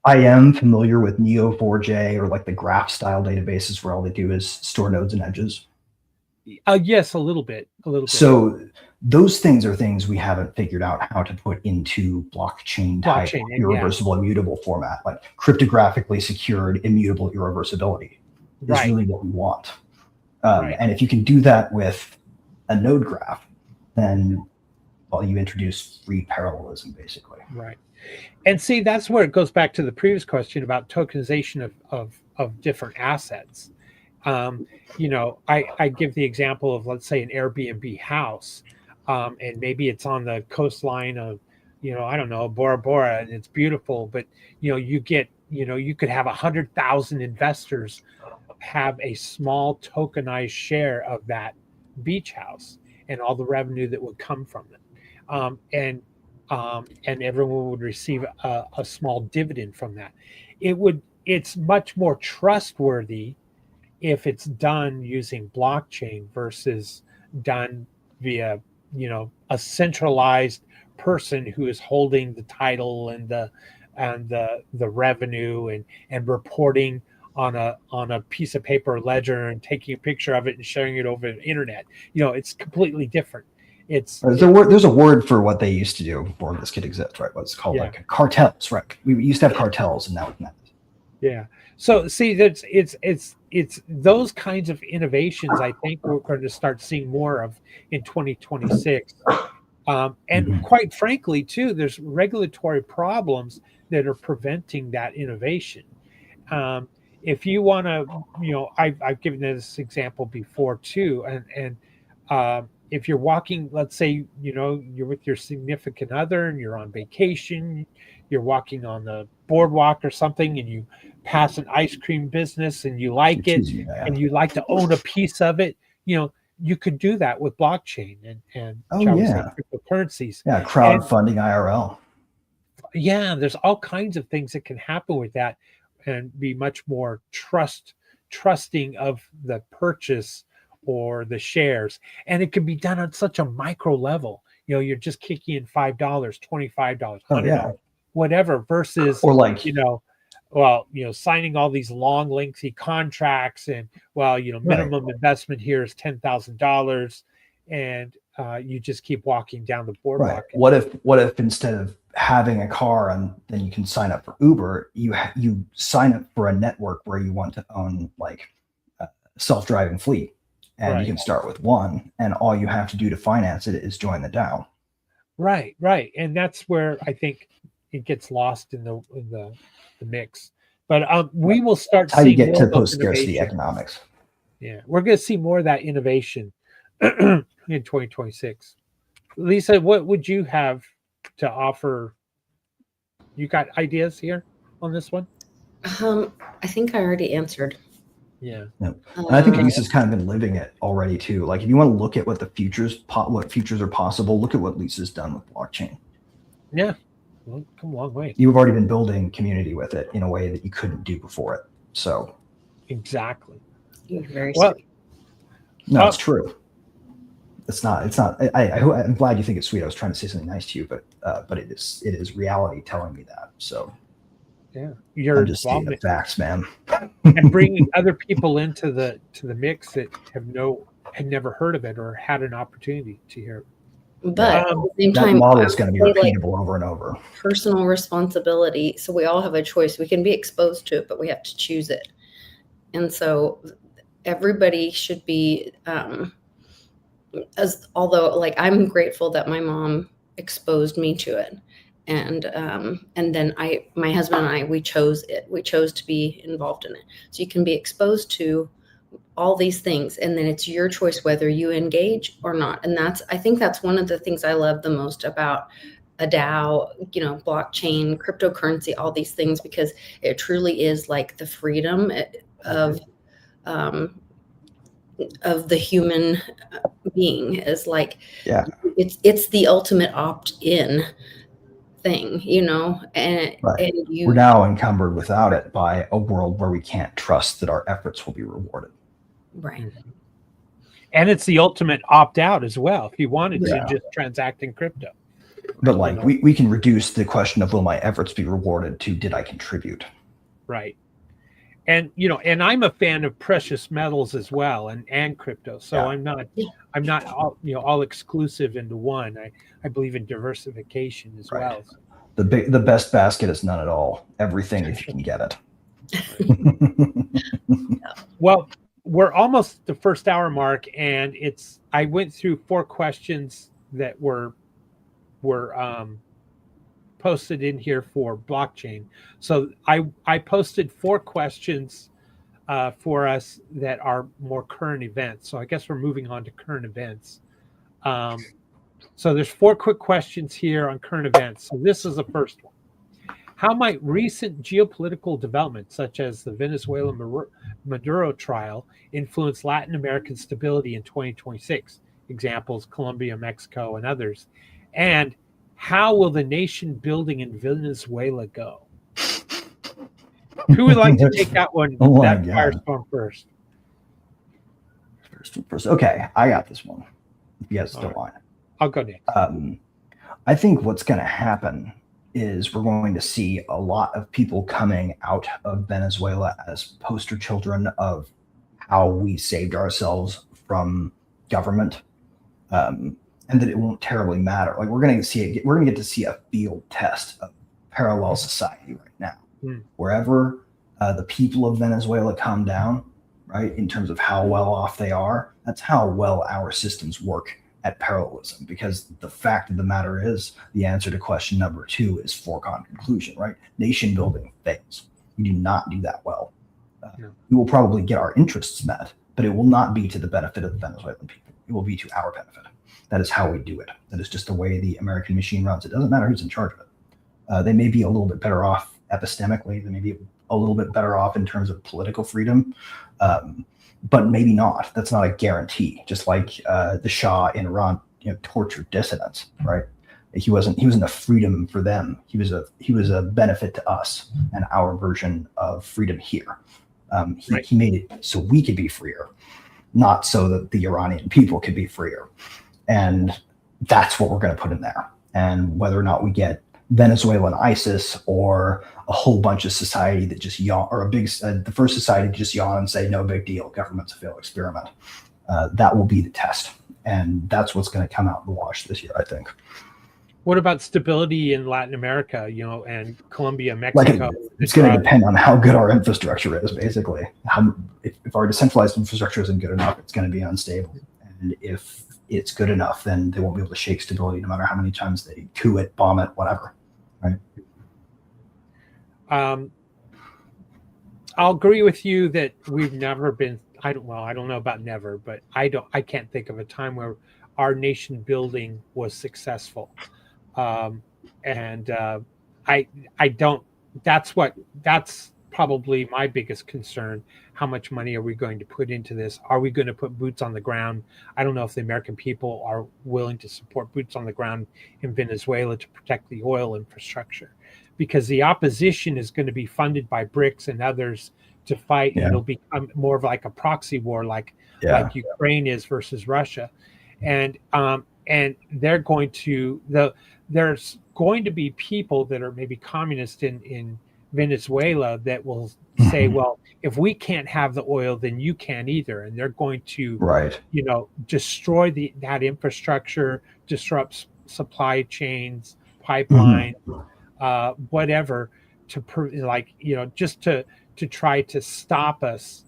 I am familiar with Neo4j or like the graph style databases where all they do is store nodes and edges. Yes, a little bit. So those things are things we haven't figured out how to put into blockchain type irreversible, immutable format, like cryptographically secured, immutable irreversibility is really what we want. And if you can do that with a node graph, then you introduce free parallelism, basically. Right. And see, that's where it goes back to the previous question about tokenization of different assets. I give the example of, let's say, an Airbnb house, and maybe it's on the coastline of, I don't know, Bora Bora, and it's beautiful, but you could have 100,000 investors have a small tokenized share of that beach house and all the revenue that would come from it. And everyone would receive a small dividend from that. It's much more trustworthy if it's done using blockchain versus done via, a centralized person who is holding the title and the revenue and reporting on a piece of paper ledger and taking a picture of it and sharing it over the internet. It's completely different. There's a word for what they used to do before this could exist, right? What's called like cartels, right? We used to have cartels, and now it's not. Yeah. So see, it's those kinds of innovations I think we're going to start seeing more of in 2026. And quite frankly, too, there's regulatory problems that are preventing that innovation. If you want to, I've given this example before too, and if you're walking, let's say, you're with your significant other and you're on vacation, you're walking on the boardwalk or something, and you pass an ice cream business and you like it, and you like to own a piece of it, you could do that with blockchain and cryptocurrencies. Yeah, crowdfunding IRL. Yeah, there's all kinds of things that can happen with that and be much more trusting of the purchase or the shares. And it can be done on such a micro level. You're just kicking in $5, $25, $100, whatever, versus, or like, signing all these long, lengthy contracts and, minimum investment here is $10,000. And you just keep walking down the boardwalk. Right. What if instead of having a car and then you can sign up for Uber, you sign up for a network where you want to own like a self-driving fleet, and you can start with one, and all you have to do to finance it is join the DAO. Right. And that's where I think it gets lost in the mix. But we will start seeing how you get to post-scarcity economics. Yeah, we're going to see more of that innovation in 2026. Lisa, what would you have to offer? You got ideas here on this one? I think I already answered. Yeah. And I think Lisa's kind of been living it already too. Like if you want to look at what the futures are possible, look at what Lisa's done with blockchain. Yeah. Well, come a long way. You've already been building community with it in a way that you couldn't do before it. So exactly. You're very sweet. No, it's true. It's not. I'm glad you think it's sweet. I was trying to say something nice to you, but it is reality telling me that. So yeah, I'm just stating the facts, man. And bringing other people into the mix that had never heard of it or had an opportunity to hear it. But at the same time, that model is going to be repeatable over and over. Personal responsibility. So we all have a choice. We can be exposed to it, but we have to choose it. And so everybody should be, although like I'm grateful that my mom exposed me to it. And then my husband and I, we chose it. We chose to be involved in it. So you can be exposed to all these things, and then it's your choice whether you engage or not. And I think that's one of the things I love the most about a DAO, blockchain, cryptocurrency, all these things, because it truly is like the freedom of the human being is like, it's the ultimate opt-in thing, and we're now encumbered without it by a world where we can't trust that our efforts will be rewarded. Right. And it's the ultimate opt-out as well, if you wanted to just transact in crypto. But like we can reduce the question of will my efforts be rewarded to did I contribute? Right. And and I'm a fan of precious metals as well and crypto. So I'm not all exclusive into one. I believe in diversification as well. The best basket is none at all. Everything if you can get it. Well, we're almost the first hour mark, and I went through 4 questions that were posted in here for blockchain. So I posted 4 questions for us that are more current events. So I guess we're moving on to current events. So there's 4 quick questions here on current events. So this is the first one. How might recent geopolitical developments, such as the Venezuela Maduro trial, influence Latin American stability in 2026? Examples, Colombia, Mexico, and others. And how will the nation building in Venezuela go? Who would like to take that one, that firestorm first? First. Okay, I got this one. If you guys don't mind. I'll go next. I think what's going to happen is we're going to see a lot of people coming out of Venezuela as poster children of how we saved ourselves from government, and that it won't terribly matter. Like we're going to get to see a field test of parallel society right now. Wherever the people of Venezuela come down, right, in terms of how well off they are, that's how well our systems work at parallelism. Because the fact of the matter is, the answer to question number 2 is foregone conclusion, right? Nation building fails. We do not do that well. We will probably get our interests met, but it will not be to the benefit of the Venezuelan people. It will be to our benefit. That is how we do it. That is just the way the American machine runs. It doesn't matter who's in charge of it. They may be a little bit better off epistemically. They may be a little bit better off in terms of political freedom, but maybe not. That's not a guarantee. Just like the Shah in Iran, tortured dissidents, right? He wasn't a freedom for them. He was a benefit to us and our version of freedom here. He made it so we could be freer, not so that the Iranian people could be freer. And that's what we're going to put in there. And whether or not we get Venezuelan ISIS or a whole bunch of society that just yawn, or the first society to just yawn and say, no big deal, government's a failed experiment. That will be the test. And that's what's going to come out in the wash this year, I think. What about stability in Latin America, and Colombia, Mexico? It's going to depend on how good our infrastructure is, basically. If our decentralized infrastructure isn't good enough, it's going to be unstable. And if it's good enough, then they won't be able to shake stability no matter how many times they coup it, bomb it, whatever. Right. I'll agree with you that we've never been, I don't know about never, but I can't think of a time where our nation building was successful. I don't, that's probably my biggest concern. How much money are we going to put into this? Are we going to put boots on the ground? I don't know if the American people are willing to support boots on the ground in Venezuela to protect the oil infrastructure, because the opposition is going to be funded by BRICS and others to fight. Yeah. It'll become more of like a proxy war, like Ukraine is versus Russia. And they're going to, there's going to be people that are maybe communist in Venezuela that will say, well, if we can't have the oil, then you can't either. And they're going to, destroy that infrastructure, disrupt supply chains, pipeline, whatever, just to try to stop us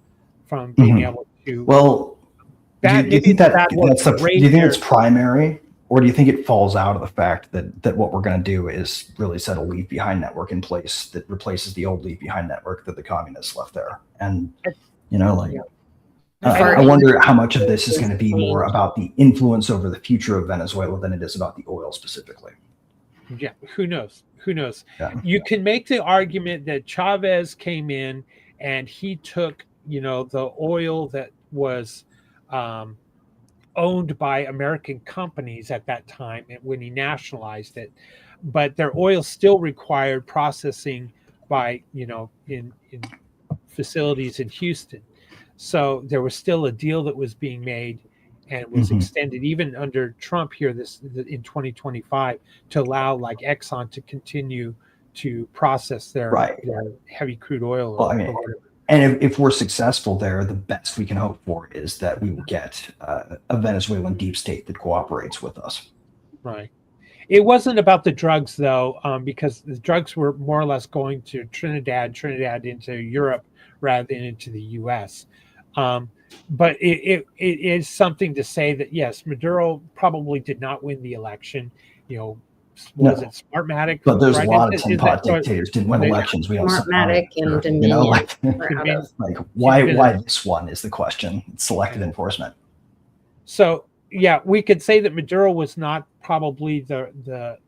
from being able to. Well, do you think it's primary? Or do you think it falls out of the fact that what we're going to do is really set a leave behind network in place that replaces the old leave behind network that the communists left there? And, I wonder how much of this is going to be more about the influence over the future of Venezuela than it is about the oil specifically. Yeah, who knows? Yeah. You Yeah. can make the argument that Chavez came in and he took, the oil that was owned by American companies at that time when he nationalized it, but their oil still required processing by, in facilities in Houston. So there was still a deal that was being made and was extended even under Trump here in 2025 to allow like Exxon to continue to process their heavy crude oil. And if we're successful there, the best we can hope for is that we will get a Venezuelan deep state that cooperates with us. Right. It wasn't about the drugs, though, because the drugs were more or less going to Trinidad into Europe rather than into the U.S. But it is something to say that, yes, Maduro probably did not win the election. Was it Smartmatic? But there's a lot of tin pot dictators didn't win elections. We don't Smartmatic and Dominion. Why this one is the question. It's selective enforcement. So yeah, we could say that Maduro was not probably the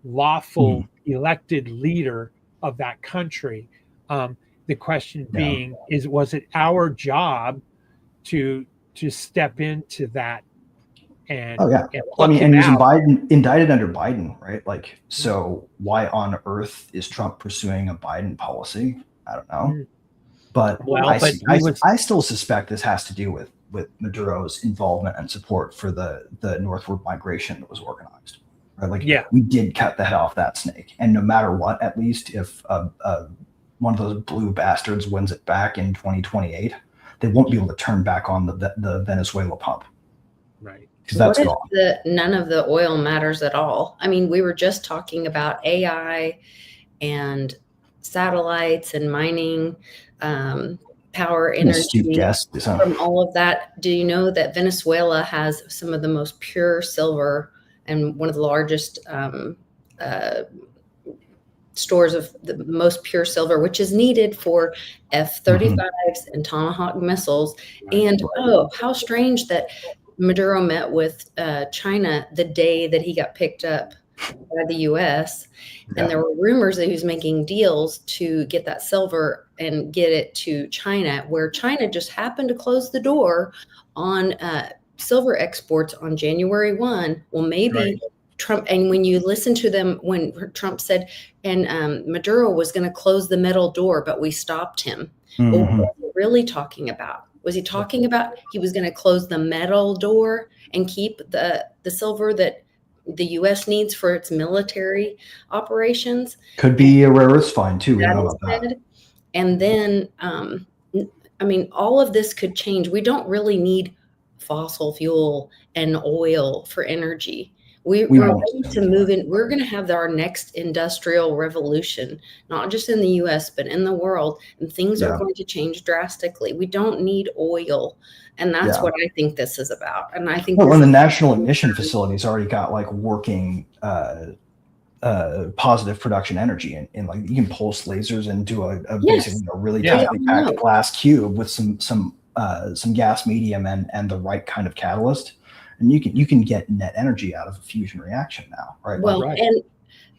lawful elected leader of that country. The question being was it our job to step into that? And, and he's indicted under Biden, right? So why on earth is Trump pursuing a Biden policy? I don't know. But I still suspect this has to do with Maduro's involvement and support for the northward migration that was organized. right? Like we did cut the head off that snake. And no matter what, at least if one of those blue bastards wins it back in 2028, they won't be able to turn back on the Venezuela pump. Right. Because that's what gone. if none of the oil matters at all? I mean, we were just talking about AI and satellites and mining, power energy from all of that. Do you know that Venezuela has some of the most pure silver and one of the largest stores of the most pure silver, which is needed for F-35s and Tomahawk missiles. And how strange that Maduro met with China the day that he got picked up by the U.S. And there were rumors that he was making deals to get that silver and get it to China, where China just happened to close the door on silver exports on January 1. Well, maybe Trump, and when you listen to them, when Trump said, and Maduro was going to close the metal door, but we stopped him. Well, what was he really talking about? Was he talking about he was going to close the metal door and keep the silver that the U.S. needs for its military operations? Could be a rare earth find too. We don't know about that. And then, I mean, all of this could change. We don't really need fossil fuel and oil for energy. We're ready to move in. We're going to have our next industrial revolution, not just in the U.S., but in the world. And things are going to change drastically. We don't need oil. And that's what I think this is about. And I think when the National Emission Facility's already got like working positive production energy, and like you can pulse lasers into a basically a really tightly packed glass cube with some gas medium and the right kind of catalyst. And you can get net energy out of a fusion reaction now, right? Well, and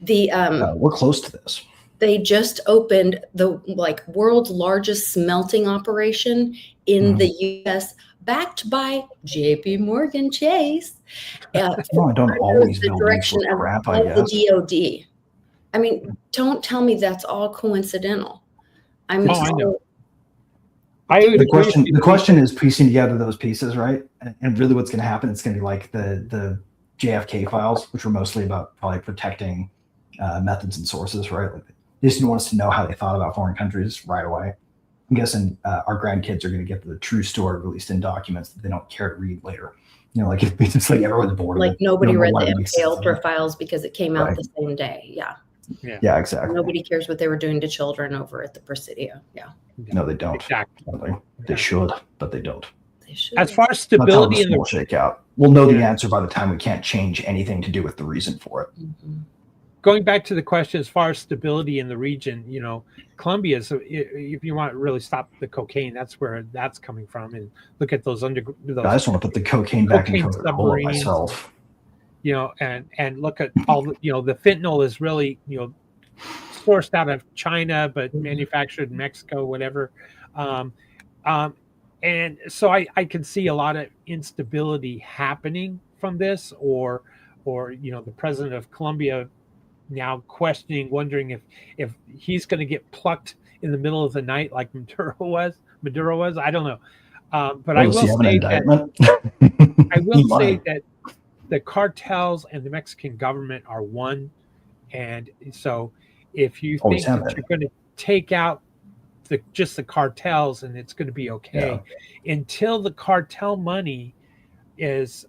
the we're close to this. They just opened the world's largest smelting operation in the U.S., backed by J.P. Morgan Chase. No, I don't always the direction of crap, the DOD. I mean, don't tell me that's all coincidental. I mean, I know. The question is piecing together those pieces, right? And really what's going to happen, it's going to be like the JFK files, which were mostly about probably protecting methods and sources, right? Like they just want us to know how they thought about foreign countries right away. I'm guessing our grandkids are going to get the true story released in documents that they don't care to read later. You know, like it's like everyone's bored. Like nobody read the MK Ultra files because it came out the same day. Yeah, exactly. Nobody cares what they were doing to children over at the Presidio. No, they don't. Exactly. They should, but they don't. They should. As far as stability in the shakeout, we'll know the answer by the time we can't change anything to do with the reason for it. Going back to the question, as far as stability in the region, you know, Colombia is, if you want to really stop the cocaine, that's where that's coming from. And look at those I just want to put the cocaine back in Coca-Cola myself. You know, and look at all the, you know, the fentanyl is really, you know, sourced out of China, but manufactured in Mexico, whatever. And so I can see a lot of instability happening from this, or you know, the president of Colombia now questioning, wondering if he's going to get plucked in the middle of the night like Maduro was. I don't know. But I will say that the cartels and the Mexican government are one. And so if you think that you're going to take out just the cartels and it's going to be okay, until the cartel money is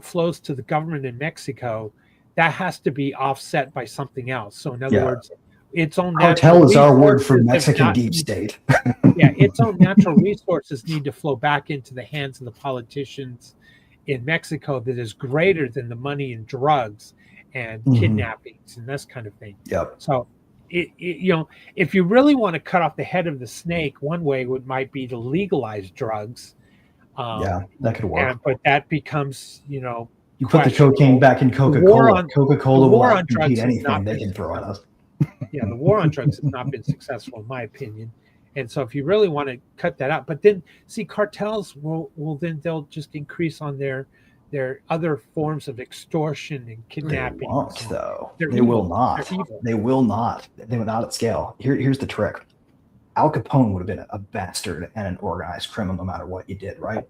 flows to the government in Mexico, that has to be offset by something else. So in other words, its own cartel is our word for Mexican deep state. Its own natural resources need to flow back into the hands of the politicians in Mexico that is greater than the money in drugs and kidnappings and this kind of thing. So you know, if you really want to cut off the head of the snake, one way might be to legalize drugs. That could work. But that becomes, you know, you put the cocaine back in Coca-Cola. Coca-Cola will compete anything they can throw at us. The war on drugs has not been successful, in my opinion. And so if you really want to cut that out, but then see, cartels will then they'll just increase on their other forms of extortion and kidnapping. They will not. They will not at scale. Here's the trick. Al Capone would have been a bastard and an organized criminal no matter what you did, right?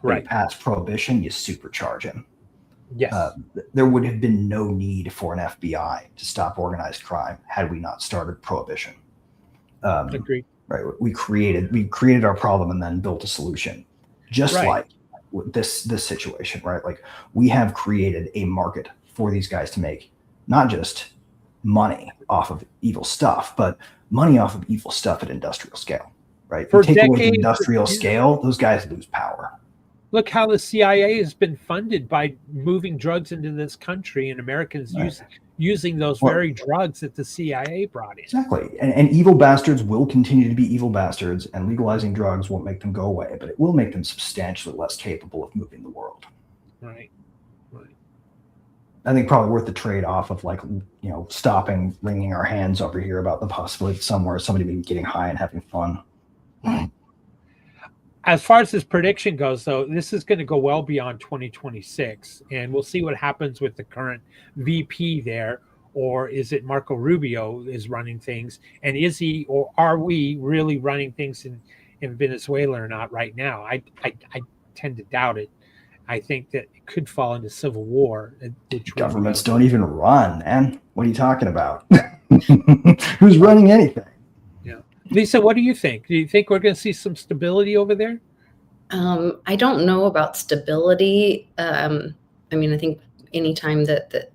When you pass prohibition, you supercharge him. Yes. There would have been no need for an FBI to stop organized crime had we not started prohibition. Agreed. Right. We created our problem and then built a solution, just like this situation, right? Like we have created a market for these guys to make not just money off of evil stuff, but money off of evil stuff at industrial scale, right? If you take away the industrial scale, those guys lose power. Look how the CIA has been funded by moving drugs into this country, and Americans using those very drugs that the CIA brought in. Exactly. And evil bastards will continue to be evil bastards, and legalizing drugs won't make them go away, but it will make them substantially less capable of moving the world. Right. I think probably worth the trade-off of stopping wringing our hands over here about the possibility of somebody maybe getting high and having fun. As far as this prediction goes, though, this is going to go well beyond 2026, and we'll see what happens with the current VP there. Or is it Marco Rubio is running things, and is he, or are we really running things in Venezuela or not right now? I tend to doubt it. I think that it could fall into civil war. Governments don't even run, man. What are you talking about? Who's running anything? Yeah. Lisa, what do you think? Do you think we're going to see some stability over there? I don't know about stability. I think anytime that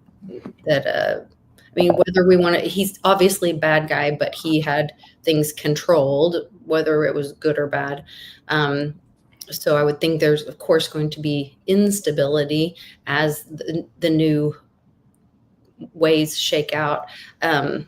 whether we want to, he's obviously a bad guy, but he had things controlled, whether it was good or bad. So I would think there's, of course, going to be instability as the new ways shake out. I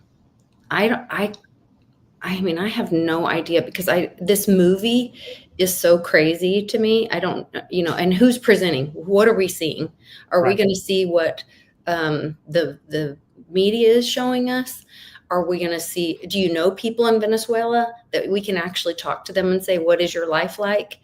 have no idea, because this movie is so crazy to me. I don't, and who's presenting? What are we seeing? Are we going to see what the media is showing us? Are we going to see, do you know people in Venezuela that we can actually talk to them and say, what is your life like?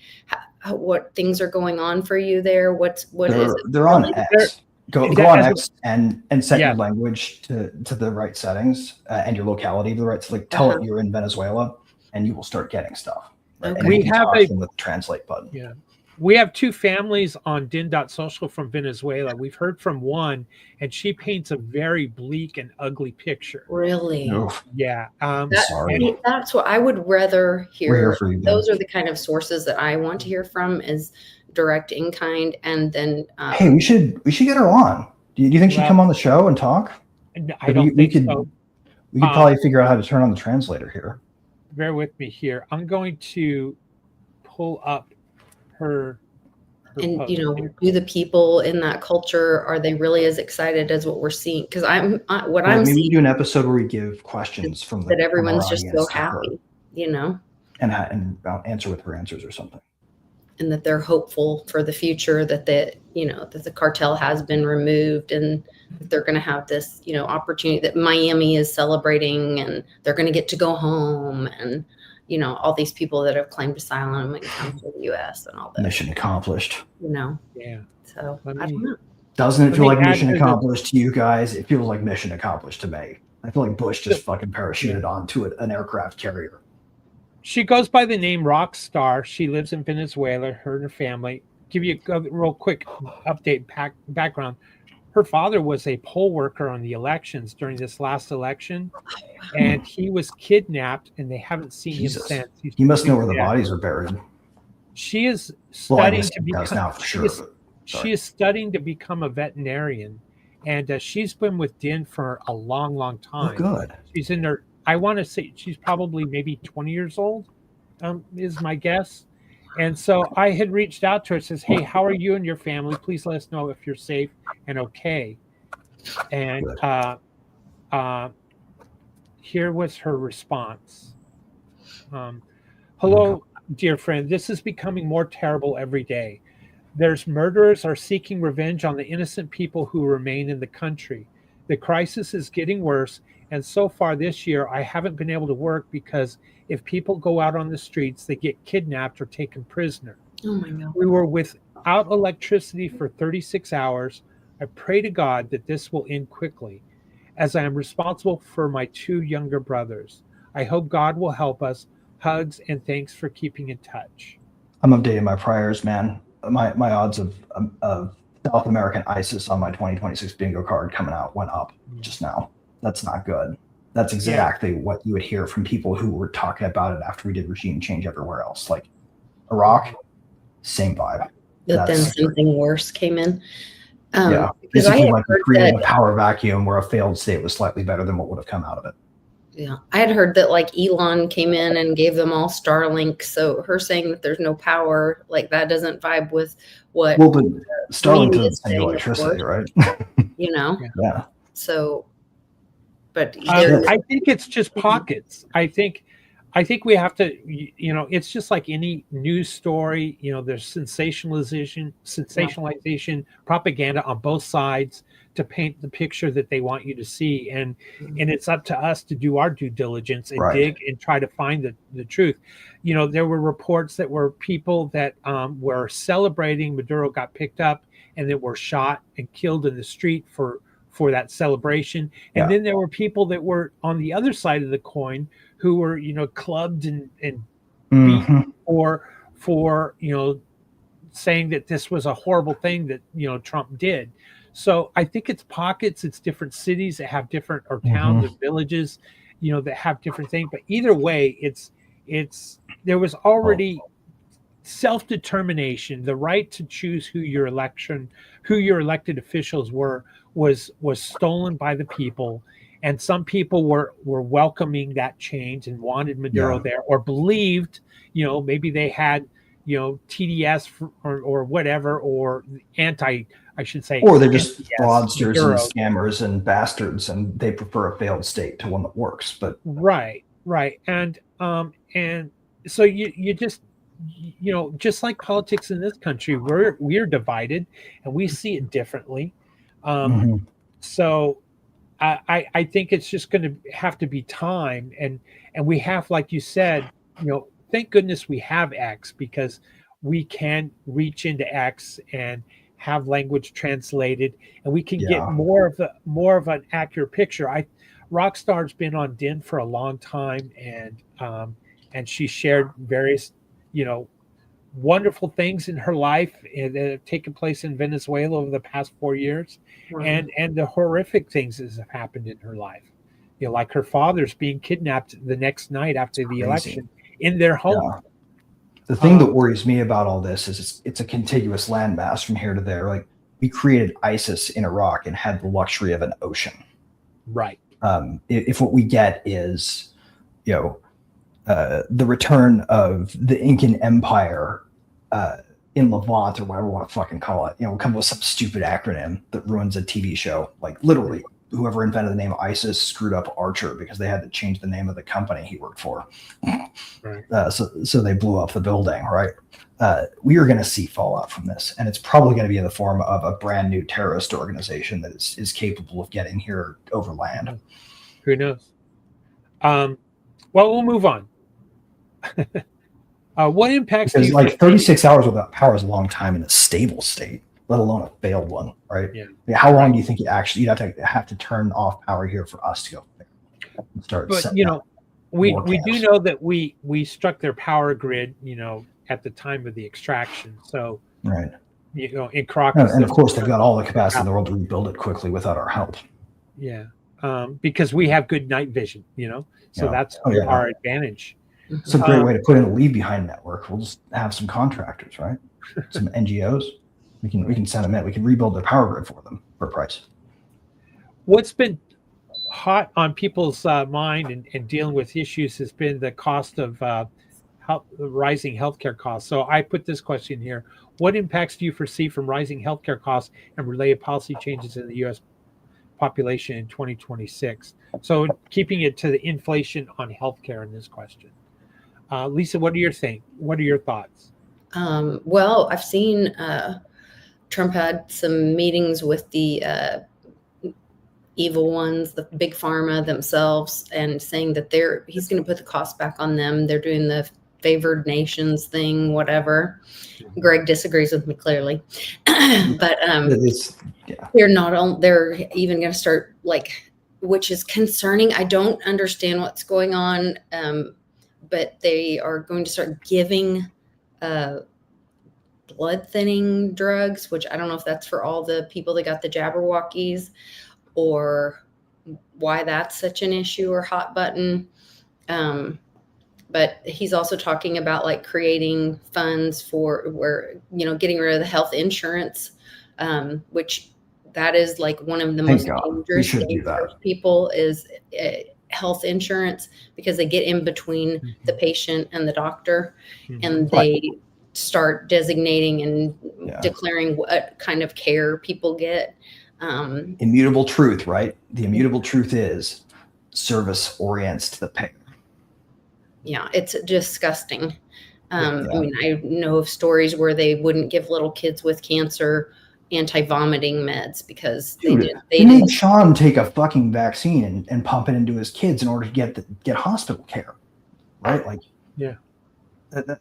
What things are going on for you there? What is it? They're on X. Go on X and set your language to the right settings and your locality to the right. So tell it you're in Venezuela, and you will start getting stuff. Right? Okay. And we have with the translate button. Yeah. We have 2 families on din.social from Venezuela. We've heard from one, and she paints a very bleak and ugly picture. Really? Oof. Yeah. Sorry. That's what I would rather hear. We're here for you, those are the kind of sources that I want to hear from, is direct in kind. And then hey, we should get her on. Do you think she'd come on the show and talk? I don't think so. We could probably figure out how to turn on the translator here. Bear with me here. I'm going to pull up her and do the people in that culture, are they really as excited as what we're seeing? Because I'm maybe seeing, do an episode where we give questions from that everyone's just so happy, and answer with her answers or something, and that they're hopeful for the future, that that the cartel has been removed, and that they're going to have this opportunity, that Miami is celebrating, and they're going to get to go home, and all these people that have claimed asylum and come to the U.S. and all that. Mission accomplished. Yeah. So I don't know. Doesn't it feel like mission accomplished to you guys? It feels like mission accomplished to me. I feel like Bush just fucking parachuted onto an aircraft carrier. She goes by the name Rockstar. She lives in Venezuela, her and her family. Give you a real quick update background. Her father was a poll worker on the elections during this last election, and he was kidnapped, and they haven't seen him since. He must know where the bodies are buried. She is studying to become. Now for sure. She is studying to become a veterinarian, and she's been with Din for a long, long time. Oh, good. She's in her. I want to say she's probably maybe 20 years old, is my guess. And so I had reached out to her and says, hey, how are you and your family? Please let us know if you're safe and okay. And here was her response. Hello, dear friend. This is becoming more terrible every day. There's murderers are seeking revenge on the innocent people who remain in the country. The crisis is getting worse. And so far this year, I haven't been able to work because if people go out on the streets, they get kidnapped or taken prisoner. Oh my God. We were without electricity for 36 hours. I pray to God that this will end quickly, as I am responsible for my 2 younger brothers. I hope God will help us. Hugs and thanks for keeping in touch. I'm updating my prayers, man. My odds of South American ISIS on my 2026 bingo card coming out went up just now. That's not good. That's exactly what you would hear from people who were talking about it after we did regime change everywhere else. Like Iraq, same vibe. But then something worse came in. Yeah, basically like creating a power vacuum where a failed state was slightly better than what would have come out of it. Yeah, I had heard that like Elon came in and gave them all Starlink. So her saying that there's no power, like that doesn't vibe with what. Well, but Starlink doesn't send you electricity, right? You know? Yeah. So, but I think it's just pockets. I think we have to, it's just like any news story, there's sensationalization, propaganda on both sides to paint the picture that they want you to see. And it's up to us to do our due diligence and dig and try to find the truth. There were reports that were people that were celebrating Maduro got picked up and that were shot and killed in the street for that celebration. And then there were people that were on the other side of the coin who were, clubbed and beaten for saying that this was a horrible thing that, Trump did. So I think it's pockets, it's different cities that have different, or towns or villages, that have different things. But either way, there was already self-determination, the right to choose who your elected officials were was stolen by the people. And some people were welcoming that change and wanted Maduro there, or believed, maybe they had, TDS or whatever, or I should say, or they're just fraudsters and scammers and bastards, and they prefer a failed state to one that works. But right, and so you just, just like politics in this country, we're divided and we see it differently. So I think it's just going to have to be time, and we have, like you said, thank goodness we have X, because we can reach into X and have language translated, and we can get more of an accurate picture. Rockstar's been on DIN for a long time, and she shared various, wonderful things in her life that have taken place in Venezuela over the past 4 years, and the horrific things that have happened in her life. Like her father's being kidnapped the next night after the election in their home. The thing that worries me about all this is it's a contiguous landmass from here to there. Like, we created ISIS in Iraq and had the luxury of an ocean. Right. If what we get is, the return of the Incan Empire in Levant, or whatever we want to fucking call it, come up with some stupid acronym that ruins a TV show. Like, literally, whoever invented the name ISIS screwed up Archer because they had to change the name of the company he worked for. So they blew up the building, right? We are going to see fallout from this, and it's probably going to be in the form of a brand new terrorist organization that is capable of getting here over land. Who knows? Well, we'll move on. What impacts? Because like 36 hours without power is a long time in a stable state, let alone a failed one, right? Yeah. How long do you think you'd have to turn off power here for us to go start? But we do know that we struck their power grid, at the time of the extraction. So in Caracas, and of course they've got all the capacity in the world to rebuild it quickly without our help. Yeah, because we have good night vision, so that's our advantage. It's a great way to put in a leave behind network. We'll just have some contractors, right? Some NGOs. We can send them in. We can rebuild their power grid for them for a price. What's been hot on people's mind and dealing with issues has been the cost of rising healthcare costs. So I put this question here: what impacts do you foresee from rising healthcare costs and related policy changes in the U.S. population in 2026? So keeping it to the inflation on healthcare in this question. Lisa, what do you think? What are your thoughts? Well, I've seen Trump had some meetings with the evil ones, the big pharma themselves, and saying that he's going to put the cost back on them. They're doing the favored nations thing, whatever. Greg disagrees with me clearly, but they're even going to start, like, which is concerning. I don't understand what's going on. But they are going to start giving blood thinning drugs, which I don't know if that's for all the people that got the Jabberwockies or why that's such an issue or hot button. But he's also talking about like creating funds for where, getting rid of the health insurance, which that is like one of the most dangerous things for people is health insurance, because they get in between the patient and the doctor, and they start designating and declaring what kind of care people get. Immutable truth, right? The immutable truth is service orients to the payer. Yeah, it's disgusting. I mean, I know of stories where they wouldn't give little kids with cancer anti-vomiting meds because they made Sean take a fucking vaccine and pump it into his kids in order to get hospital care, right? Like, the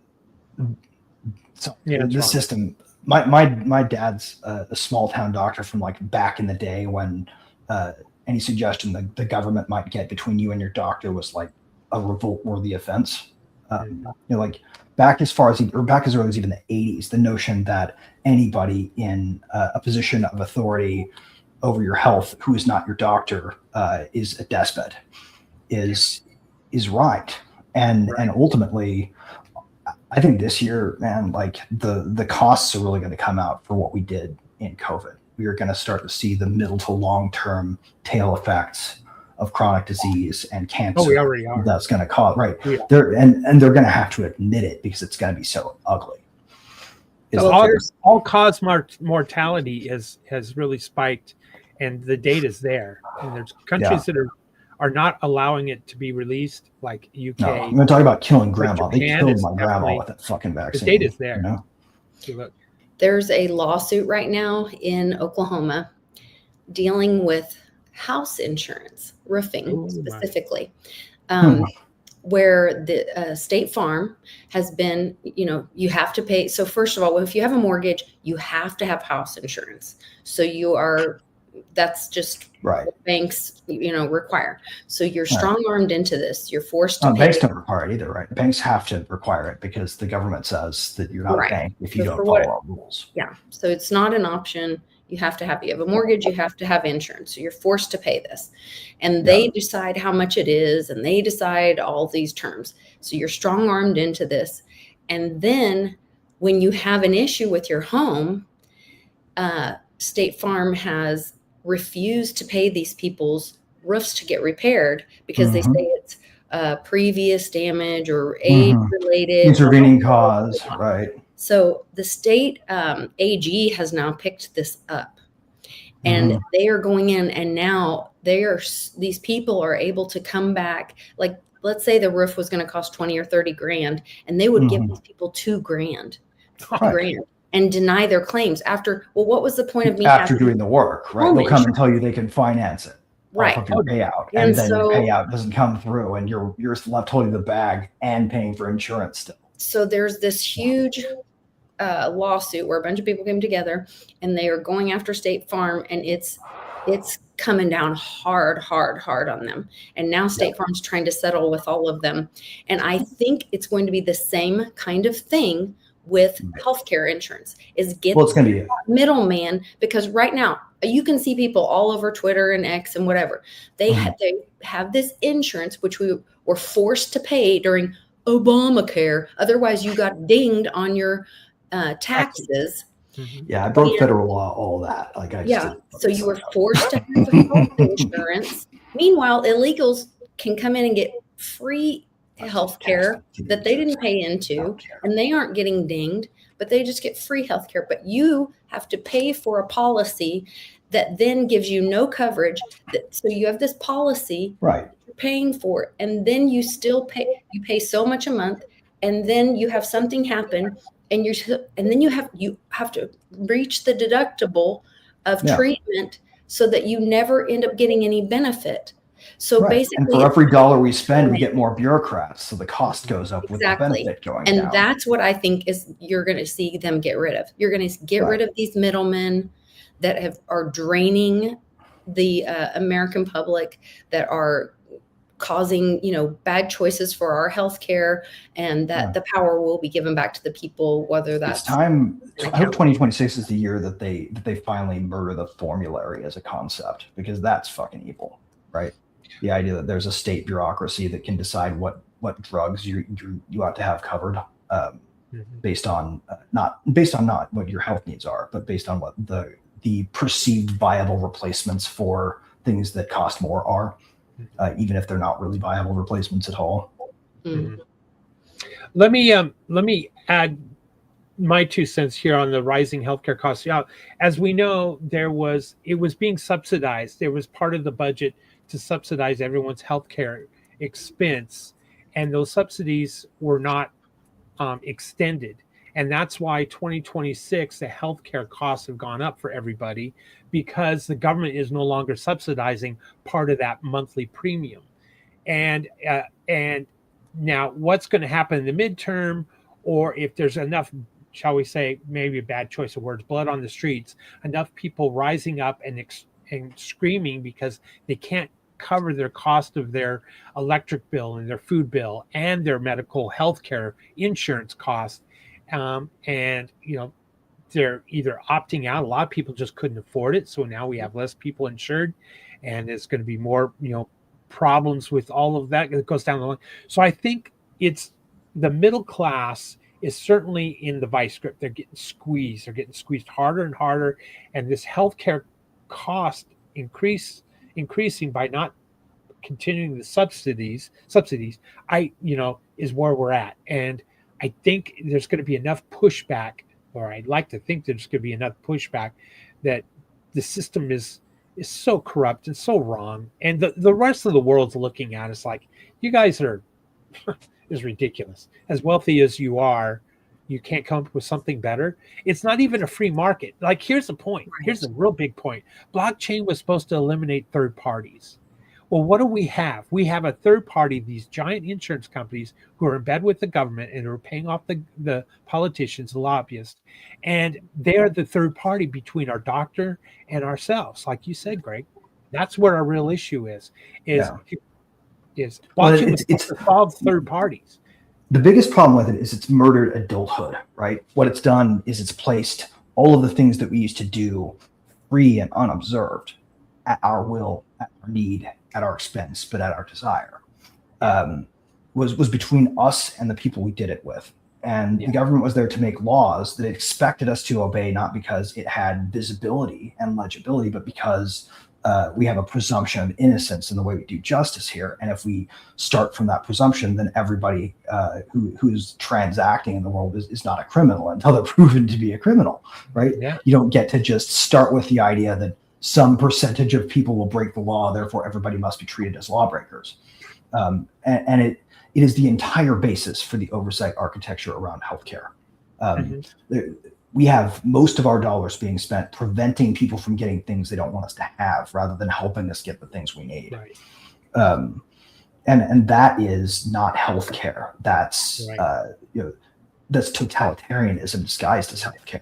system. My dad's a small town doctor from like back in the day when any suggestion that the government might get between you and your doctor was like a revolt-worthy offense. Like back as early as even the 80s, the notion that anybody in a position of authority over your health who is not your doctor is a despot is right. And ultimately, I think this year, man, like the costs are really going to come out for what we did in COVID. We are going to start to see the middle to long-term tail effects of chronic disease and cancer. Oh, we already are. That's going to cause, right. They're going to have to admit it because it's going to be so ugly. So all-cause mortality has really spiked, and the data's there. And there's countries that are not allowing it to be released, like UK. No, I'm going to talk about killing grandma. They killed my grandma with that fucking vaccine. The data's there. Look. There's a lawsuit right now in Oklahoma dealing with house insurance, roofing specifically, where the State Farm has been, you have to pay. So first of all, if you have a mortgage, you have to have house insurance. So that's just what banks, require. So you're strong-armed into this. You're forced to pay. Banks don't require it either, right? Banks have to require it because the government says that you're not a bank if you don't follow our rules. Yeah. So it's not an option. You have a mortgage, you have to have insurance. So you're forced to pay this. And they decide how much it is, and they decide all these terms. So you're strong-armed into this. And then when you have an issue with your home, State Farm has refused to pay these people's roofs to get repaired because they say it's previous damage or age-related. Intervening cause, right. So the state AG has now picked this up, and they are going in, and now these people are able to come back. Like, let's say the roof was going to cost 20 or 30 grand, and they would give these people $2,000, $5,000, and deny their claims after. Well, what was the point of me after doing the work? Right, they'll come and tell you they can finance it. Right. Off of your payout, and then your payout doesn't come through, and you're left holding the bag and paying for insurance still. So there's this huge lawsuit where a bunch of people came together, and they are going after State Farm, and it's coming down hard on them. And now State Farm's trying to settle with all of them. And I think it's going to be the same kind of thing with healthcare insurance. It's going to be a middleman, because right now you can see people all over Twitter and X and whatever. They have this insurance, which we were forced to pay during Obamacare. Otherwise, you got dinged on your taxes. Yeah, I broke federal law, all that. So you were forced to have health insurance. Meanwhile, illegals can come in and get free health care that they didn't pay into, and they aren't getting dinged, but they just get free health care. But you have to pay for a policy that then gives you no coverage. So you have this policy, right? You're paying for it, and then you still pay. You pay so much a month, and then you have something happen, and then you have to reach the deductible of treatment so that you never end up getting any benefit. So basically, and for every dollar we spend, we get more bureaucats. So the cost goes up with the benefit going down. And that's what I think is you're going to see them get rid of. You're going to get rid of these middlemen that are draining the American public, that are causing, bad choices for our healthcare, and that the power will be given back to the people, whether that's it's time. I hope 2026 is the year that they finally murder the formulary as a concept, because that's fucking evil, right? The idea that there's a state bureaucracy that can decide what drugs you ought to have covered, based on not what your health needs are, but based on what the perceived viable replacements for things that cost more are, even if they're not really viable replacements at all. Mm. Let me add my 2 cents here on the rising healthcare costs. Yeah, as we know, it was being subsidized. There was part of the budget to subsidize everyone's healthcare expense, and those subsidies were not extended. And that's why 2026, the healthcare costs have gone up for everybody, because the government is no longer subsidizing part of that monthly premium. And now what's going to happen in the midterm, or if there's enough, shall we say, maybe a bad choice of words, blood on the streets, enough people rising up and screaming because they can't cover their cost of their electric bill and their food bill and their medical health care insurance costs. And they're either opting out. A lot of people just couldn't afford it, so now we have less people insured, and there's going to be more problems with all of that. It goes down the line. So I think it's the middle class is certainly in the vice grip. They're getting squeezed. They're getting squeezed harder and harder, and this healthcare cost increasing by not continuing the subsidies is where we're at. And I think there's going to be enough pushback, or I'd like to think there's going to be enough pushback, that the system is so corrupt and so wrong, and the rest of the world's looking at us like, you guys are is ridiculous. As wealthy as you are, you can't come up with something better. It's not even a free market. Like, here's the point. Here's the real big point. Blockchain was supposed to eliminate third parties. Well, what do we have? We have a third party, these giant insurance companies who are in bed with the government and are paying off the politicians, the lobbyists. And they're the third party between our doctor and ourselves. Like you said, Greg, that's where our real issue is blockchain was supposed to solve third parties. The biggest problem with it is it's murdered adulthood, right? What it's done is it's placed all of the things that we used to do free and unobserved at our will, at our need, at our expense, but at our desire, was between us and the people we did it with. And the government was there to make laws that it expected us to obey, not because it had visibility and legibility, but because we have a presumption of innocence in the way we do justice here. And if we start from that presumption, then everybody who's transacting in the world is not a criminal until they're proven to be a criminal, right? Yeah. You don't get to just start with the idea that some percentage of people will break the law, therefore everybody must be treated as lawbreakers. And it is the entire basis for the oversight architecture around healthcare. We have most of our dollars being spent preventing people from getting things they don't want us to have, rather than helping us get the things we need. Right. And that is not healthcare. That's that's totalitarianism disguised as healthcare.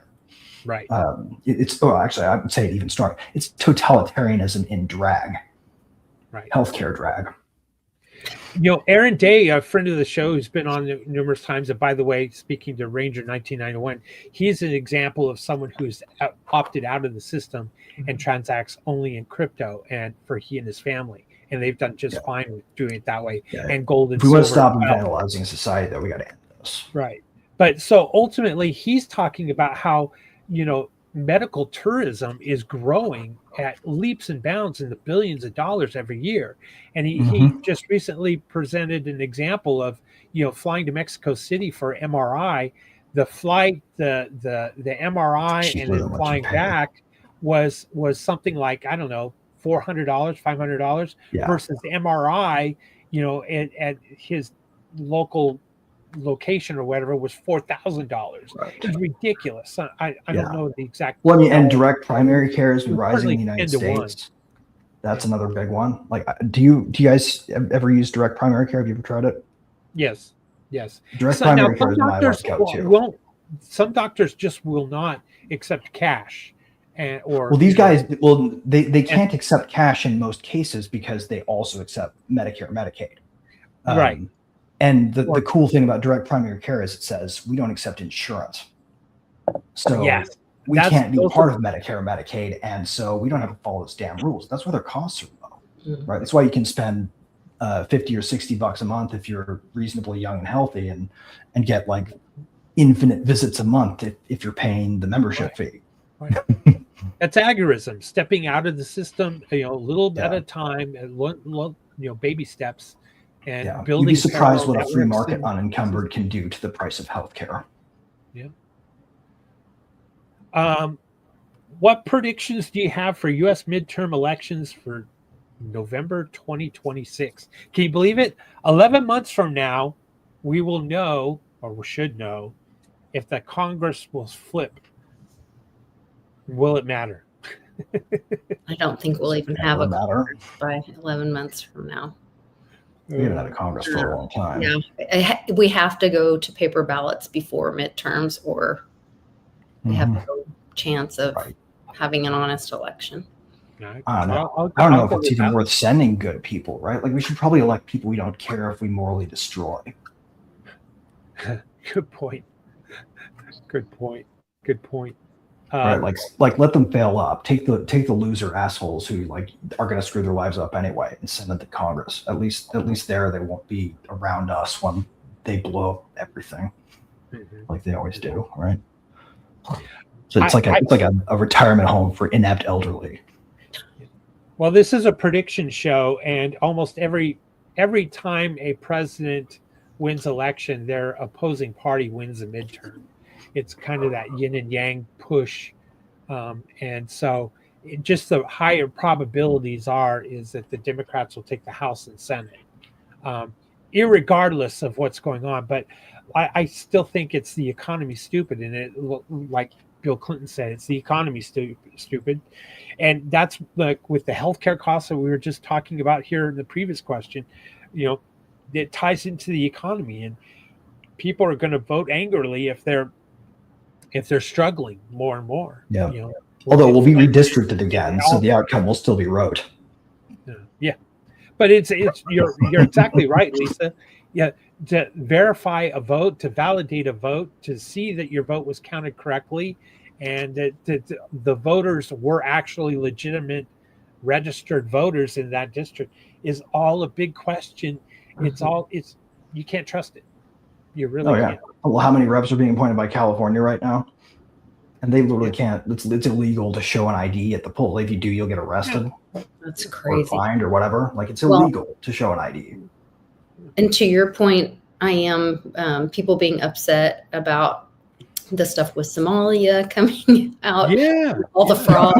Right. Actually, I would say it even stronger. It's totalitarianism in drag. Right. Healthcare drag. Aaron Day, a friend of the show who's been on numerous times, and by the way, speaking to Ranger 1991, he's an example of someone who's opted out of the system and transacts only in crypto, and for he and his family, and they've done just fine with doing it that way. Yeah. And gold and silver. If we want to stop vandalizing society, though, we got to end this. Right. But so ultimately, he's talking about how medical tourism is growing at leaps and bounds in the billions of dollars every year. And he just recently presented an example of, flying to Mexico City for MRI. The flight, the MRI and then flying back was something like, I don't know, $400, $500 versus the MRI, at his local location or whatever was $4,000. Right. It's ridiculous. I don't know the exact. Well, and direct primary care has been rising in the United States. That's another big one. Like, do you guys ever use direct primary care? Have you ever tried it? Yes. Direct primary care is my last go-to. Some doctors just will not accept cash, and or well, these guys, they can't accept cash in most cases because they also accept Medicare, Medicaid. Right. And the cool thing about direct primary care is it says we don't accept insurance. So yes, we can't be part of Medicare or Medicaid, and so we don't have to follow those damn rules. That's why their costs are low, right? That's why you can spend $50 or $60 a month if you're reasonably young and healthy, and get like infinite visits a month if you're paying the membership fee. Right. That's agorism, stepping out of the system, a little at a time, baby steps, and building. You'd be surprised what a free market unencumbered can do to the price of healthcare. Yeah. What predictions do you have for U.S. midterm elections for November 2026? Can you believe it? 11 months from now, we will know, or we should know, if the Congress will flip. Will it matter? I don't think we'll even have a Congress by 11 months from now. We haven't had a Congress for a long time. Yeah, we have to go to paper ballots before midterms, or we have no chance of having an honest election. I don't know if it's even worth sending good people, right? Like, we should probably elect people we don't care if we morally destroy. Good point. Right, like let them fail up. Take the loser assholes who like are going to screw their lives up anyway, and send them to Congress. At least there they won't be around us when they blow up everything, like they always do, right? So it's like a retirement home for inept elderly. Well, this is a prediction show, and almost every time a president wins election, their opposing party wins a midterm. It's kind of that yin and yang push, and so just the higher probabilities is that the Democrats will take the House and Senate, irregardless of what's going on. But I still think it's the economy stupid, and it, like Bill Clinton said, it's the economy stupid, and that's like with the healthcare costs that we were just talking about here in the previous question. It ties into the economy, and people are going to vote angrily if they're struggling more and more. Yeah. Although we'll be redistricted again, so the outcome will still be rote. Yeah. But you're exactly right, Lisa. Yeah. To verify a vote, to validate a vote, to see that your vote was counted correctly, and that the voters were actually legitimate registered voters in that district is all a big question. You can't trust it. You really can't. Well, how many reps are being appointed by California right now? And they literally can't. It's illegal to show an ID at the poll. If you do, you'll get arrested. That's crazy. Or fined or whatever. Like, it's illegal to show an ID. And to your point, I am people being upset about the stuff with Somalia coming out. Yeah. All the fraud.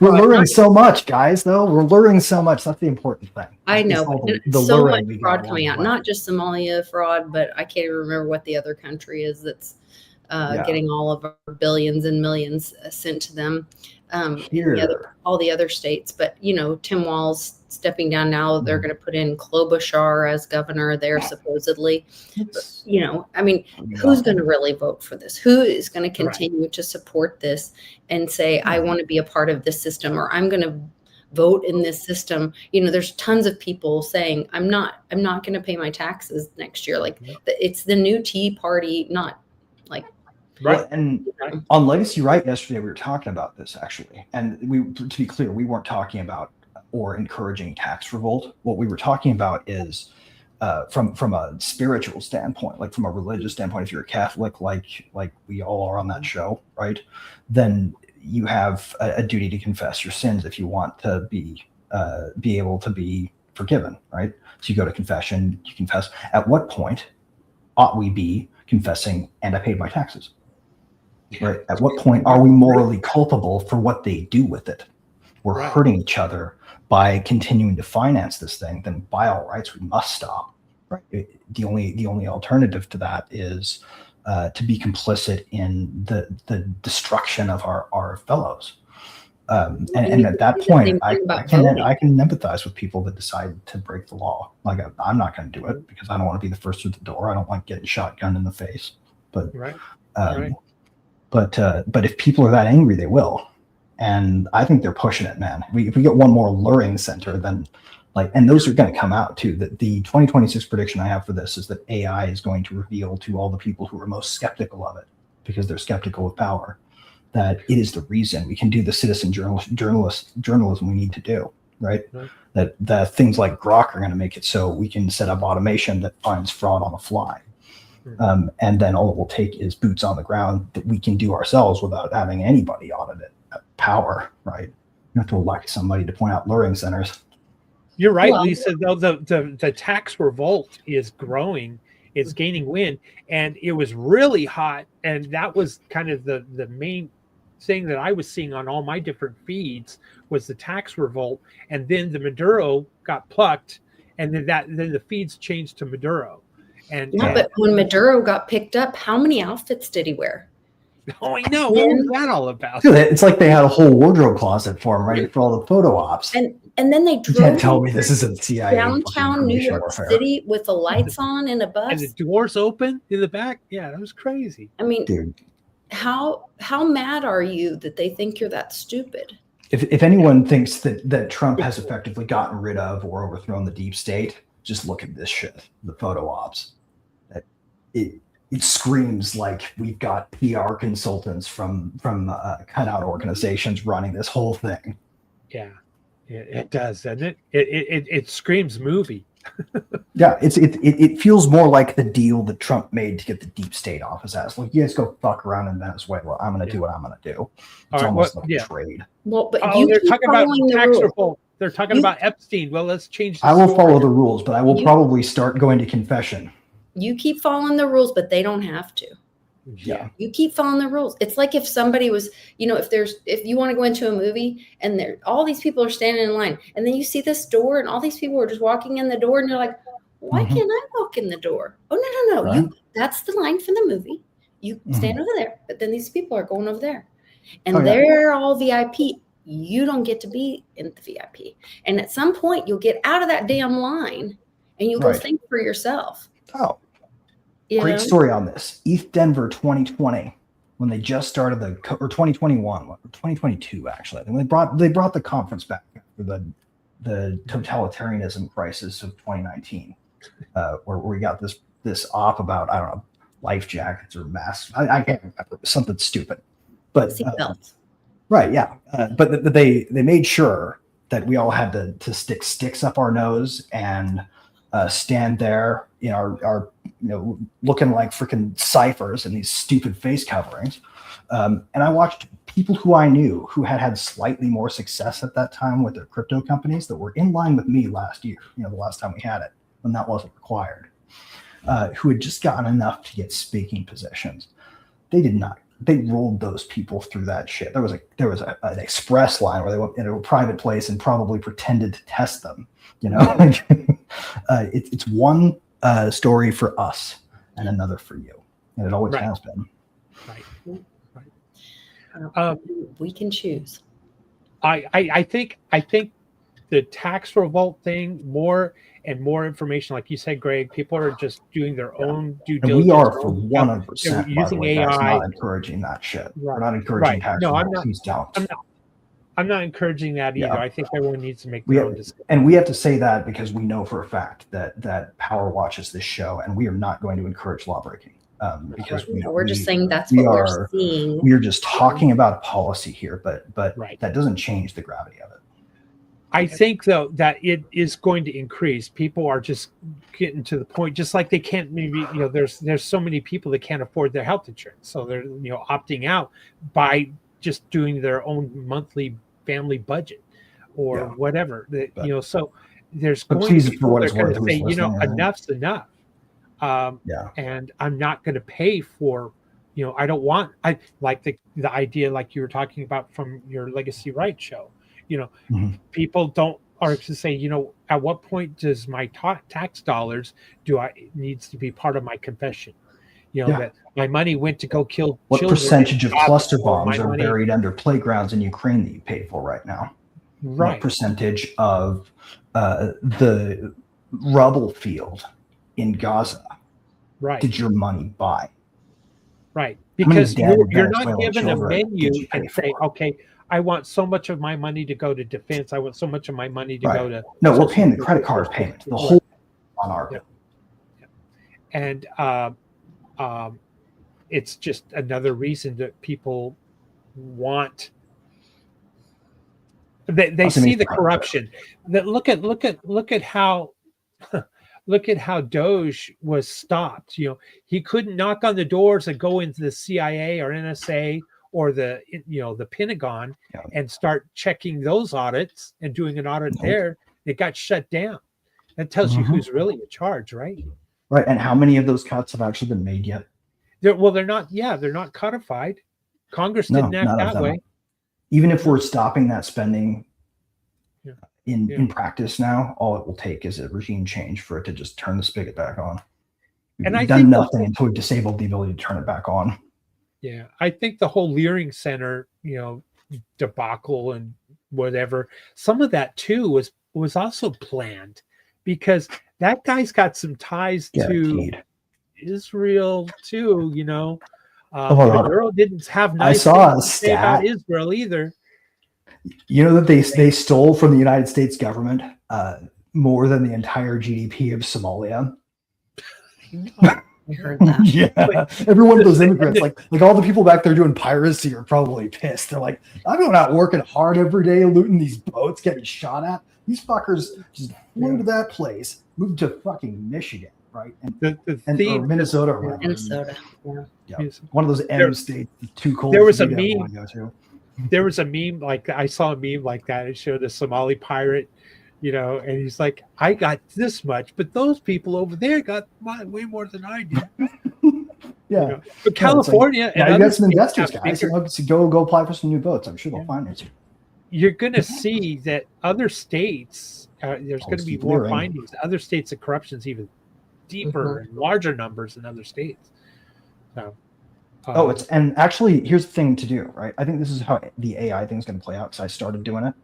We're learning so much, guys, though. We're learning so much. That's the important thing. I know. The so much fraud coming out. Not just Somalia fraud, but I can't even remember what the other country is that's getting all of our billions and millions sent to them. All the other states. But, Tim Walz stepping down now. They're going to put in Klobuchar as governor there, supposedly. But, who's going to really vote for this? Who is going to continue to support this and say, I want to be a part of this system, or I'm going to vote in this system? There's tons of people saying, I'm not going to pay my taxes next year. Like, it's the new Tea Party, not like. Right. Well, and on Legacy Right yesterday, we were talking about this, actually. And to be clear, we weren't talking about or encouraging tax revolt. What we were talking about is from a spiritual standpoint, like from a religious standpoint. If you're a Catholic, like we all are on that show, right, then you have a duty to confess your sins if you want to be able to be forgiven, right? So you go to confession, you confess. At what point ought we be confessing, and I paid my taxes? Right? At what point are we morally culpable for what they do with it? We're hurting each other by continuing to finance this thing. Then, by all rights, we must stop. Right? The only alternative to that is to be complicit in the destruction of our fellows. And at that point, I can empathize with people that decide to break the law. Like, I'm not going to do it because I don't want to be the first through the door. I don't like getting shotgunned in the face. But But if people are that angry, they will. And I think they're pushing it, man. If we get one more luring center, then and those are going to come out too. The 2026 prediction I have for this is that AI is going to reveal to all the people who are most skeptical of it, because they're skeptical of power, that it is the reason we can do the citizen journalism we need to do, right? That things like Grok are going to make it so we can set up automation that finds fraud on the fly. And then all it will take is boots on the ground that we can do ourselves without having anybody audit it. Power, right? You have to elect somebody to point out luring centers. You're right, Lisa. Though the tax revolt is growing, it's gaining wind, and it was really hot, and that was kind of the main thing that I was seeing on all my different feeds was the tax revolt, and then the Maduro got plucked, and then the feeds changed to Maduro. And but when Maduro got picked up, how many outfits did he wear? Oh, I know. What was that all about? Dude, it's like they had a whole wardrobe closet for him, ready for all the photo ops. And then they drove. You can't tell me this isn't CIA downtown New York City with the lights on in a bus. And the doors open in the back. Yeah, that was crazy. I mean, dude, how mad are you that they think you're that stupid? If anyone thinks that Trump has effectively gotten rid of or overthrown the deep state, just look at this shit, the photo ops. It screams like we've got PR consultants from cutout organizations running this whole thing. Yeah, it does, doesn't it? It screams movie. Yeah, it feels more like the deal that Trump made to get the deep state off his ass. Like, you guys go fuck around in Venezuela. I'm going to do what I'm going to do. It's almost like a trade. Well, but they're talking about tax revolt. They're talking about Epstein. Well, let's change. I will follow the rules, but I will probably start going to confession. You keep following the rules, but they don't have to. Yeah. You keep following the rules. It's like if somebody was, if you want to go into a movie and all these people are standing in line, and then you see this door and all these people are just walking in the door, and you're like, why can't I walk in the door? Oh, no. Right. That's the line from the movie. You stand over there, but then these people are going over there. And they're all VIP. You don't get to be in the VIP. And at some point, you'll get out of that damn line and you'll go think for yourself. Oh, great story on this. ETH Denver 2020, when they just started or 2021, or 2022 actually. When they brought the conference back for the totalitarianism crisis of 2019, where we got this op about, I don't know, life jackets or masks. I can't remember, something stupid. But seatbelts. Right, yeah. But they made sure that we all had to stick sticks up our nose and stand there, our looking like freaking ciphers in these stupid face coverings. And I watched people who I knew who had slightly more success at that time with their crypto companies that were in line with me last year, the last time we had it, when that wasn't required, who had just gotten enough to get speaking positions. They did not. They rolled those people through that shit. There was an express line where they went into a private place and probably pretended to test them. It's one story for us and another for you, and it always has been. Right. We can choose. I think the tax revolt thing, more and more information, like you said, Greg. People are just doing their own due diligence. We are for 100% using AI. Not encouraging that shit. We're not encouraging tax revolt. Please don't. I'm not encouraging that either. I think everyone needs to make their own decision. And we have to say that because we know for a fact that Power watches this show, and we are not going to encourage lawbreaking. Because we're just saying that's what we're seeing. We are just talking about a policy here, but that doesn't change the gravity of it. I think, though, that it is going to increase. People are just getting to the point, just like they can't maybe, there's so many people that can't afford their health insurance. So they're, opting out by just doing their own monthly family budget or whatever. So there's going to be people that are going to say, enough's enough. And I'm not going to pay for, I don't want, I like the idea, like you were talking about from your Legacy Right show. People are to say, at what point does my tax dollars needs to be part of my confession? That my money went to go kill what children. Percentage of cluster bombs are buried under playgrounds in Ukraine that you pay for right now? Right. What percentage of the rubble field in Gaza did your money buy? Right. Because you're not given a menu and say, okay, I want so much of my money to go to defense. I want so much of my money to go to. No, we're paying the credit card payment. The whole on our. Yeah. And it's just another reason that people want. They see the corruption. That look at how. Look at how Doge was stopped. He couldn't knock on the doors and go into the CIA or NSA or the Pentagon and start checking those audits and doing an audit there. It got shut down. That tells you who's really in charge, right? Right. And how many of those cuts have actually been made yet? They're not. Yeah, they're not codified. Congress didn't act that way. Even if we're stopping that spending in practice now, all it will take is a regime change for it to just turn the spigot back on. We've done nothing until we've disabled the ability to turn it back on. Yeah, I think the whole Leering Center, debacle and whatever, some of that too was also planned, because that guy's got some ties to Israel too. The girl didn't have nice things to say about Israel either. You know that they stole from the United States government more than the entire GDP of Somalia. I heard that. Yeah, every one of those immigrants, like all the people back there doing piracy, are probably pissed. They're like, I'm going out working hard every day, looting these boats, getting shot at. These fuckers just flew to that place, moved to fucking Michigan, right? And or Minnesota or whatever. Minnesota, yeah. One of those M states, too cold. There was a meme. There was a meme I saw a meme like that. It showed a Somali pirate, and he's like, I got this much, but those people over there got way more than I did. Yeah. But California and you got some investors, guys. Go apply for some new boats. I'm sure they'll finance you. You're going to see that other states, there's going to be more findings. Other states, the corruption's even deeper and larger numbers in other states. So. And actually, here's the thing to do, right? I think this is how the AI thing is going to play out, because I started doing it.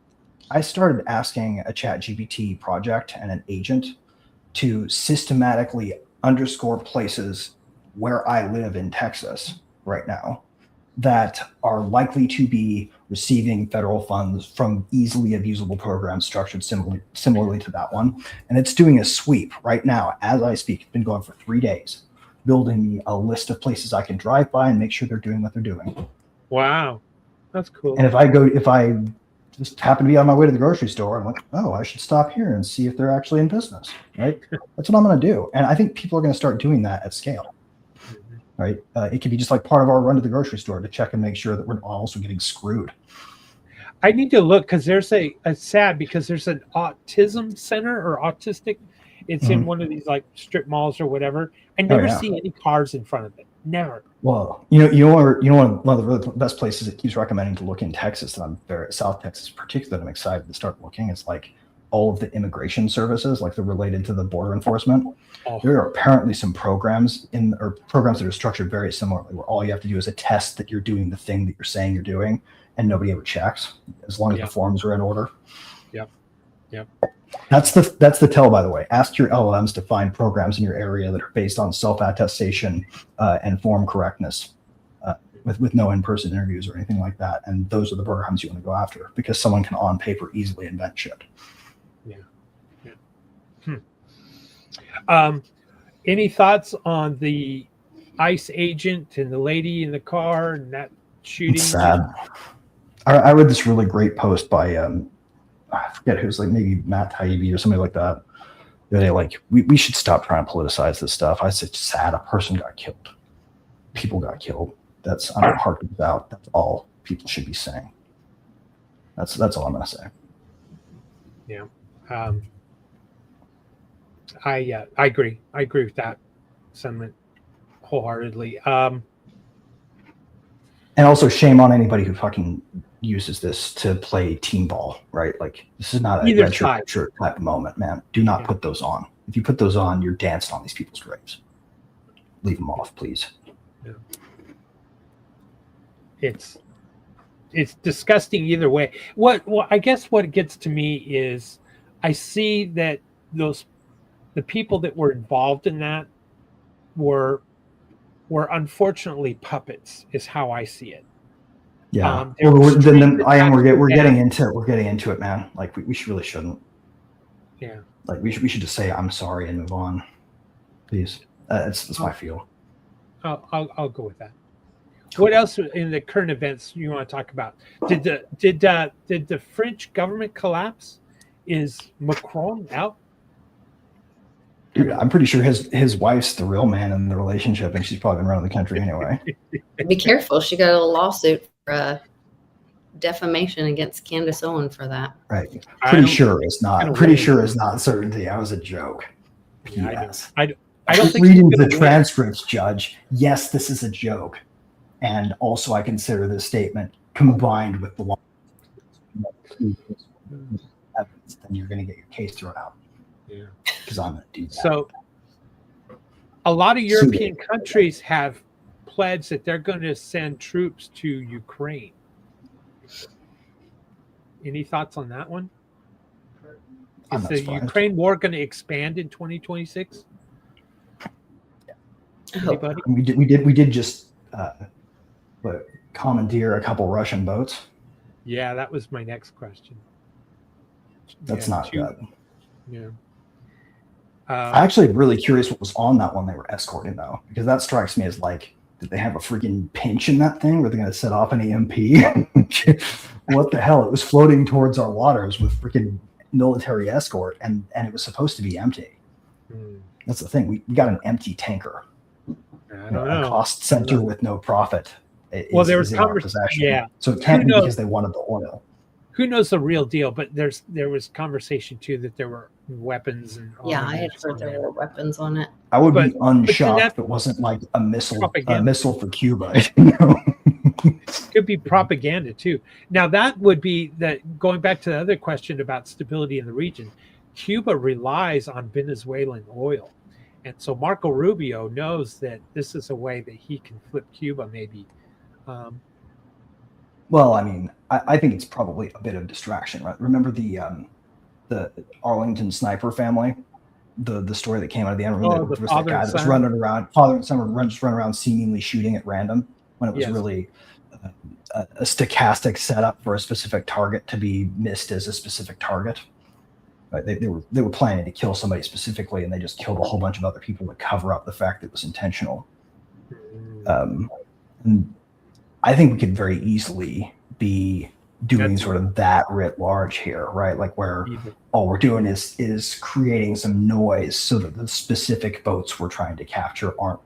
I started asking a ChatGPT project and an agent to systematically underscore places where I live in Texas right now that are likely to be receiving federal funds from easily abusable programs structured similarly to that one. And it's doing a sweep right now as I speak. It's been going for 3 days, building me a list of places I can drive by and make sure they're doing what they're doing. Wow. That's cool. And if I just happen to be on my way to the grocery store, I'm like, oh, I should stop here and see if they're actually in business, right? That's what I'm going to do. And I think people are going to start doing that at scale, right? It could be just like part of our run to the grocery store to check and make sure that we're not also getting screwed. I need to look, because there's it's sad because there's an autism center or autistic. It's in one of these like strip malls or whatever. I never see any cars in front of it. Never. Well, one of the really best places it keeps recommending to look in Texas, and I'm very South Texas, particularly, I'm excited to start looking. It's like all of the immigration services, like they're related to the border enforcement. There are apparently some programs that are structured very similarly, where all you have to do is attest that you're doing the thing that you're saying you're doing, and nobody ever checks, as long as the forms are in order. Yep. That's the tell, by the way. Ask your LLMs to find programs in your area that are based on self-attestation and form correctness, with no in-person interviews or anything like that. And those are the programs you want to go after, because someone can on paper easily invent shit. Any thoughts on the ICE agent and the lady in the car and that shooting? It's sad. I read this really great post by I forget who's, like maybe Matt Taibbi or somebody like that. They like, we should stop trying to politicize this stuff. I said, sad. A person got killed. People got killed. That's on our heart goes out. That's all people should be saying. That's all I'm gonna say. Yeah. I agree. I agree with that sentiment wholeheartedly. And also shame on anybody who fucking uses this to play team ball, right? Like, this is not a red shirt type of moment, man. Do not put those on. If you put those on, you're dancing on these people's graves. Leave them off, please. Yeah. It's disgusting either way. Well, I guess what gets to me is I see that the people that were involved in that were unfortunately puppets, is how I see it. Yeah. There Well, was then street we're attacks. getting into it, man. Like we really shouldn't. Yeah. Like we should just say I'm sorry and move on, please. That's my feel. I'll go with that. What else in the current events you want to talk about? Did the French government collapse? Is Macron out? Dude, I'm pretty sure his wife's the real man in the relationship, and she's probably been running the country anyway. Be careful. She got a lawsuit for defamation against Candace Owen for that. Right. Pretty sure it's not certainty. That was a joke. Yeah, Yes. I don't think reading the transcripts, Judge. Yes, this is a joke, and also I consider this statement combined with the law evidence, then you're going to get your case thrown out. Yeah, because I'm going to do that. So, a lot of European countries have pledged that they're going to send troops to Ukraine. Any thoughts on that one? Is the Ukraine war going to expand in 2026? Anybody? We did just commandeer a couple Russian boats. Yeah, that was my next question. That's not good. Yeah. I'm actually really curious what was on that one they were escorting, though, because that strikes me as like, did they have a freaking pinch in that thing? Were they going to set off an EMP? What the hell? It was floating towards our waters with freaking military escort, and it was supposed to be empty. That's the thing. We got an empty tanker. I don't know. A cost center with no profit. There was conversation. Yeah. So it can't be because they wanted the oil. Who knows the real deal? But there was conversation too that there were weapons and I had heard there were weapons on it. I would be unshocked if it wasn't like a missile for Cuba. Could be propaganda too. Now that would be that. Going back to the other question about stability in the region, Cuba relies on Venezuelan oil, and so Marco Rubio knows that this is a way that he can flip Cuba, maybe. Well, I mean, I think it's probably a bit of distraction, right? Remember the Arlington sniper family, the story that came out of the end. Remember there was that guy that was running around, father and son were just running around seemingly shooting at random when it was really a stochastic setup for a specific target to be missed as a specific target. Right? They were planning to kill somebody specifically, and they just killed a whole bunch of other people to cover up the fact that it was intentional. And I think we could very easily be doing sort of that writ large here, right? Like where all we're doing is creating some noise so that the specific boats we're trying to capture aren't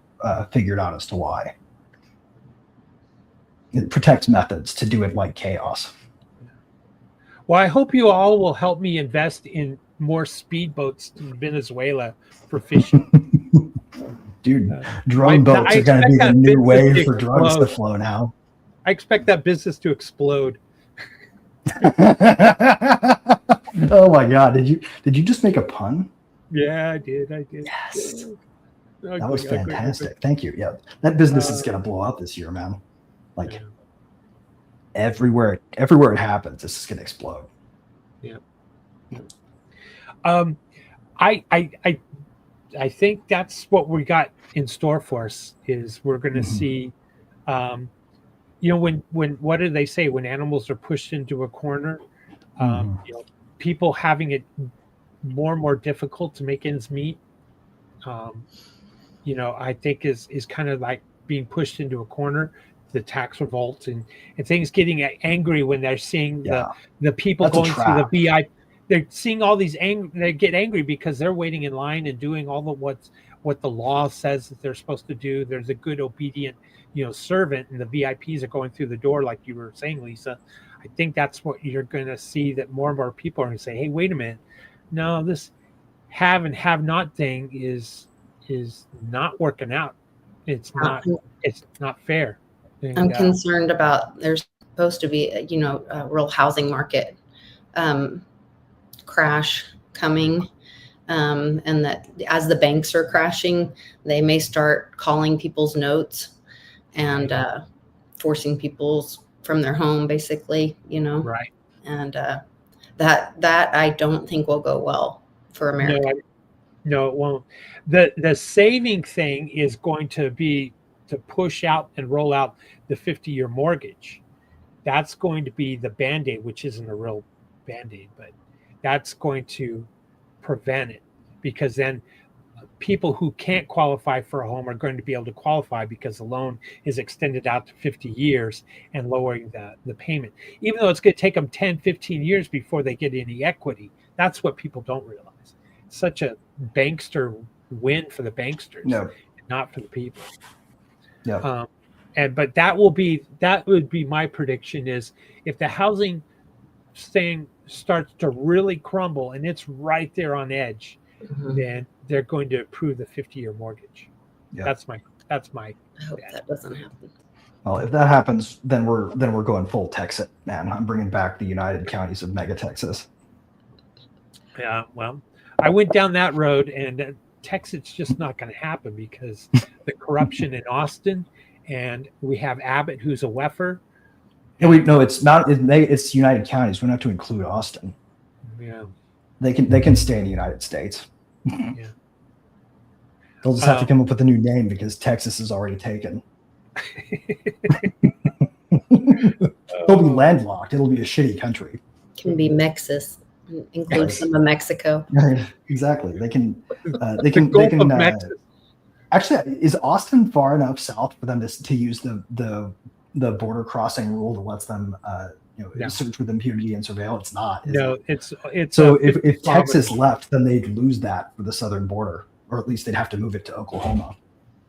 figured out as to why. It protects methods to do it like chaos. Well, I hope you all will help me invest in more speedboats in Venezuela for fishing. Dude, drone boats are going to be the new way for drugs to flow now. I expect that business to explode. Oh my God! Did you just make a pun? Yeah, I did. Yes, that was fantastic. Thank you. Yeah, that business is going to blow up this year, man. Like everywhere it happens, this is going to explode. Yeah. I think that's what we got in store for us. Is we're going to see. When what do they say when animals are pushed into a corner? People having it more and more difficult to make ends meet. I think is kind of like being pushed into a corner. The tax revolt and things getting angry when they're seeing the people going through the VIP. They're seeing all these they get angry because they're waiting in line and doing all the what the law says that they're supposed to do. There's a good obedient servant, and the VIPs are going through the door, like you were saying, Lisa. I think that's what you're going to see, that more and more people are going to say, hey, wait a minute. No, this have and have not thing is not working out. It's not fair. And, I'm concerned about there's supposed to be a real housing market crash coming, and that as the banks are crashing, they may start calling people's notes and forcing people from their home, basically, Right. And that I don't think will go well for America. No, it won't. The saving thing is going to be to push out and roll out the 50-year mortgage. that's going to be the Band-Aid, which isn't a real Band-Aid, but that's going to prevent it, because then people who can't qualify for a home are going to be able to qualify because the loan is extended out to 50 years and lowering the payment. Even though it's going to take them 10, 15 years before they get any equity. That's what people don't realize. It's such a bankster win for the banksters, not for the people. Yeah. But that would be my prediction, is if the housing thing starts to really crumble and it's right there on edge, then they're going to approve the 50-year mortgage. Yeah. That's my I hope that doesn't happen. Well, if that happens, then we're going full Texas, man. I'm bringing back the United Counties of Mega Texas. Yeah, well, I went down that road, and Texas just not going to happen because the corruption in Austin, and we have Abbott, who's a WEFer. No, it's not. It's United Counties. We don't have to include Austin. Yeah, they can stay in the United States. Yeah, they'll just have to come up with a new name because Texas is already taken. They'll be landlocked. It'll be a shitty country. Can be Mexis. Include some of Mexico. Exactly. They can. Actually, is Austin far enough south for them to use the border crossing rule that lets them search with impunity and surveil? It's not. It's so if Texas left, then they'd lose that for the southern border, or at least they'd have to move it to Oklahoma.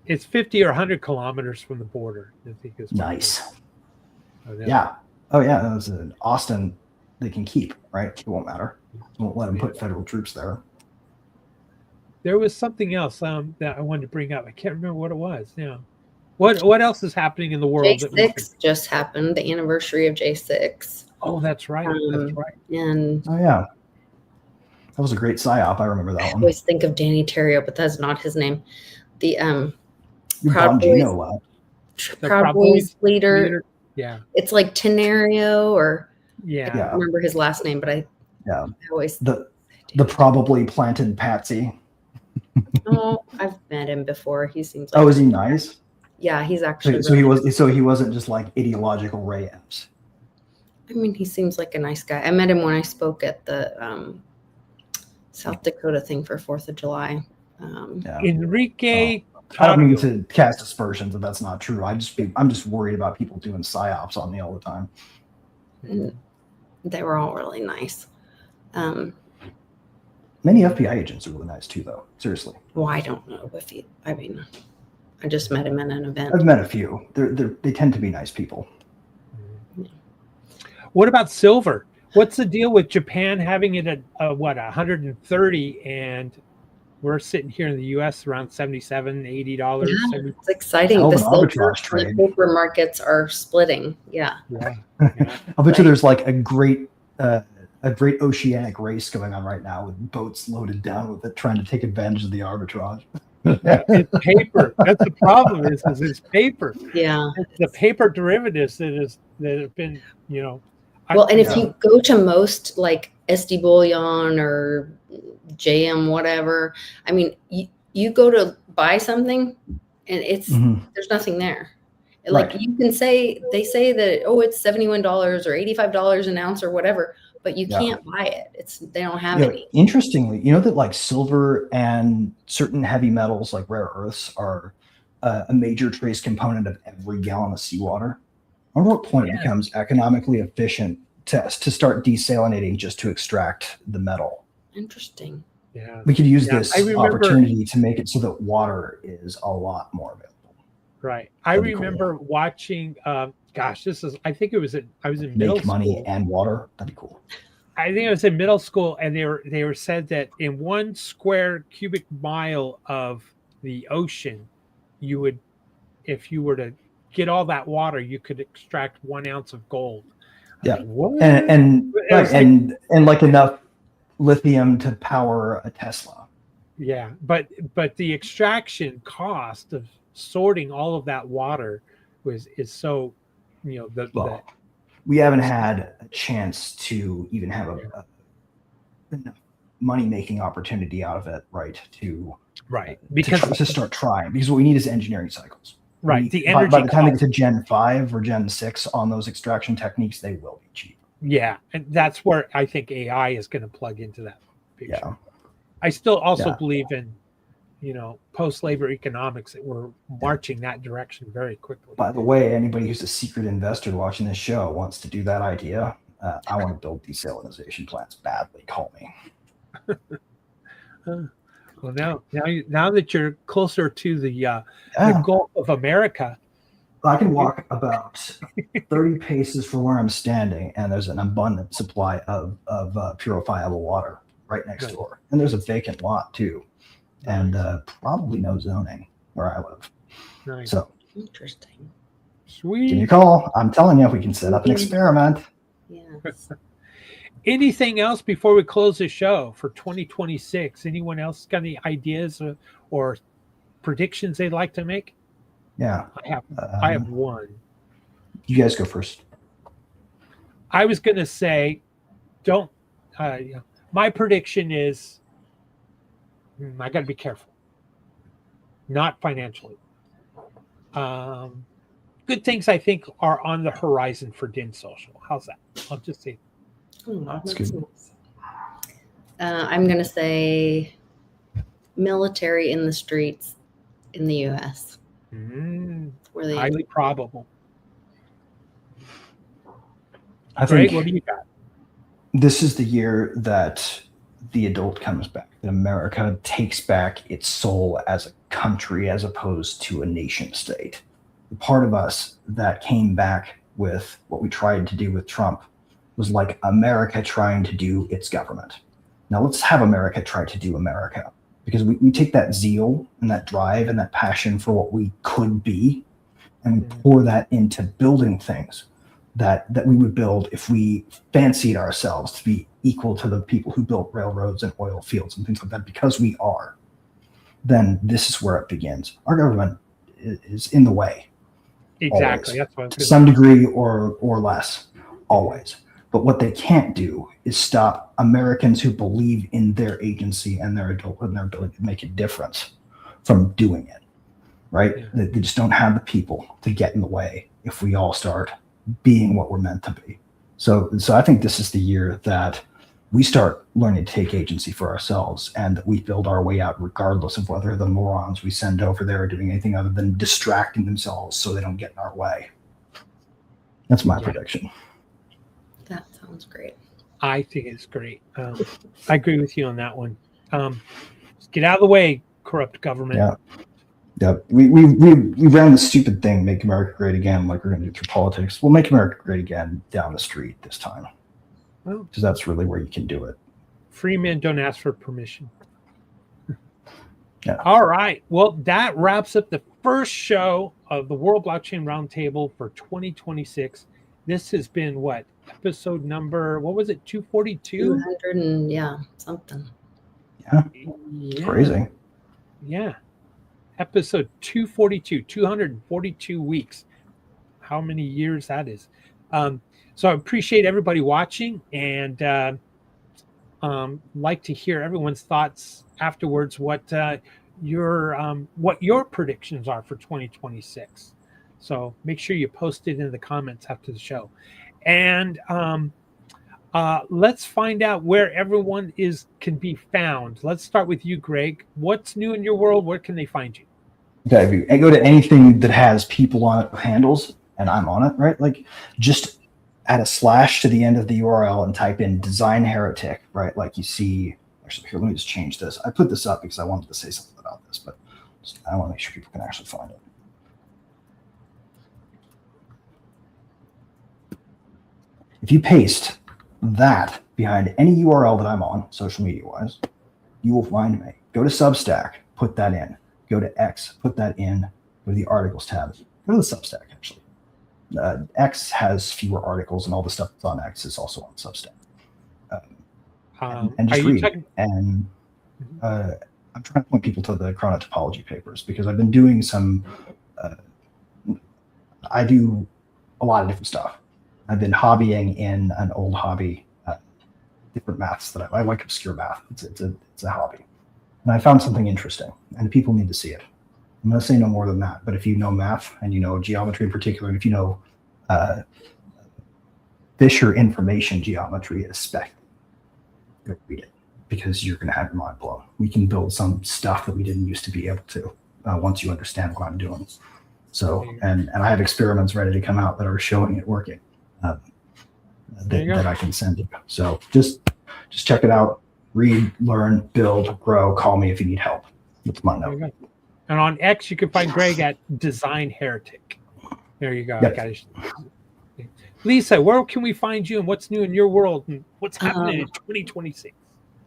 It's 50 or 100 kilometers from the border. I think is nice. Yeah. Oh yeah. That was an Austin. They can keep, right? It won't matter. Won't let them put federal troops there. There was something else that I wanted to bring up. I can't remember what it was. Yeah. What else is happening in the world? J6 just happened. The anniversary of J6. Oh, that's right. That's right. And that was a great psyop. I remember that one. I always think of Danny Terrio, but that's not his name. The Proud Boys leader. Yeah. It's like Tenario or. Yeah. I don't remember his last name, but I always the probably planted Patsy. Oh, I've met him before. He seems like is he nice? Yeah, he's actually he wasn't just like ideological Ray Epps. I mean, he seems like a nice guy. I met him when I spoke at the South Dakota thing for 4th of July. Enrique I don't mean to cast aspersions if that's not true. I'm just worried about people doing psyops on me all the time. And they were all really nice. Many FBI agents are really nice too, though. Seriously. Well, I don't know if I just met him at an event. I've met a few. They tend to be nice people. Yeah. What about silver? What's the deal with Japan having it at 130, and we're sitting here in the U.S. around $77, $80? Yeah, it's exciting. The silver and the paper markets are splitting. Yeah. I'll bet you there's like a great oceanic race going on right now with boats loaded down with it, trying to take advantage of the arbitrage. It's paper. That's the problem. Is it's paper. Yeah. It's the paper derivatives that have been, Well, and if you go to most like SD Bullion or JM, whatever, I mean, you go to buy something and it's there's nothing there. Like you can say, they say that, it's $71 or $85 an ounce or whatever, but you can't buy it. They don't have any. Interestingly, you know that like silver and certain heavy metals like rare earths are a major trace component of every gallon of seawater. I wonder what point it becomes economically efficient to start desalinating just to extract the metal. Interesting. Yeah. We could use this opportunity to make it so that water is a lot more available. Right. I remember watching, I think I was in middle school. Make money and water. That'd be cool. I think I was in middle school, and they were said that in 1 square cubic mile of the ocean, if you were to get all that water, you could extract 1 ounce of gold. Yeah. And like enough lithium to power a Tesla. Yeah. But the extraction cost of sorting all of that water is so, we haven't had a chance to even have enough money-making opportunity out of it, right? Because to start trying, because what we need is engineering cycles. Right. The By energy the time they get cost. to Gen 5 or Gen 6 on those extraction techniques, they will be cheap. Yeah. And that's where I think AI is going to plug into that picture. Yeah. I still also Yeah. believe in, post-labor economics, that we're marching that direction very quickly. By the way, anybody who's a secret investor watching this show wants to do that idea. I want to build desalinization plants badly. Call me. Well, now that you're closer to the Gulf of America, I can walk about 30 paces from where I'm standing, and there's an abundant supply of purifiable water right next door. And there's a vacant lot too, and probably no zoning where I live. Nice. So Interesting. Sweet. Give me a call. I'm telling you, we can set up an experiment. Yes. Anything else before we close the show for 2026? Anyone else got any ideas or predictions they'd like to make? Yeah. I have one. You guys go first. I was going to say, my prediction is, I got to be careful. Not financially. Good things I think are on the horizon for Din Social. How's that? I'll just say. That's good. nice. I'm going to say military in the streets in the U.S. Where they Highly probable. I Greg, think what do you got? this is the year that the adult comes back, that America takes back its soul as a country as opposed to a nation state. The part of us that came back with what we tried to do with Trump was like America trying to do its government. Now let's have America try to do America, because we take that zeal and that drive and that passion for what we could be, and we pour that into building things that we would build if we fancied ourselves to be equal to the people who built railroads and oil fields and things like that, because we are. Then this is where it begins. Our government is in the way. Exactly. Always. That's what To some degree or less, always. But what they can't do is stop Americans who believe in their agency and their adulthood and their ability to make a difference from doing it, right? Yeah. They just don't have the people to get in the way if we all start being what we're meant to be. So I think this is the year that we start learning to take agency for ourselves, and that we build our way out regardless of whether the morons we send over there are doing anything other than distracting themselves so they don't get in our way. That's my prediction. That sounds great. I think it's great. I agree with you on that one. Just get out of the way, corrupt government. Yeah. We ran the stupid thing, make America great again, like we're going to do through politics. We'll make America great again down the street this time, because that's really where you can do it. Free men don't ask for permission. Yeah. All right. Well, that wraps up the first show of the World Blockchain Roundtable for 2026. This has been episode number, what was it, 242? 200 and something. Yeah. Crazy. Yeah. Episode 242, 242 weeks. How many years that is. So I appreciate everybody watching, and like to hear everyone's thoughts afterwards, what your predictions are for 2026. So make sure you post it in the comments after the show. And let's find out where everyone can be found. Let's start with you, Greg. What's new in your world? Where can they find you? Okay, I go to anything that has people on it, handles, and I'm on it, right? Like, just add a slash to the end of the URL and type in Design Heretic, right? Like you see, actually, here, let me just change this. I put this up because I wanted to say something about this, but I want to make sure people can actually find it. If you paste that behind any URL that I'm on, social media-wise, you will find me. Go to Substack, put that in. Go to X, put that in. Go to the articles tab. Go to the Substack, actually. X has fewer articles, and all the stuff that's on X is also on Substack. And just read. And I'm trying to point people to the chronotopology papers, because I've been doing some. I do a lot of different stuff. I've been hobbying in an old hobby, different maths that I like. Obscure math. It's a hobby, and I found something interesting, and people need to see it. I'm going to say no more than that. But if you know math and you know geometry in particular, and if you know Fisher information geometry, especially, go read it, because you're going to have your mind blown. We can build some stuff that we didn't used to be able to once you understand what I'm doing. So, and I have experiments ready to come out that are showing it working that I can send you. So just check it out, read, learn, build, grow. Call me if you need help. That's my note. And on X, you can find Greg at Design Heretic. There you go. Yep. I got it. Lisa, where can we find you and what's new in your world and what's happening in 2026?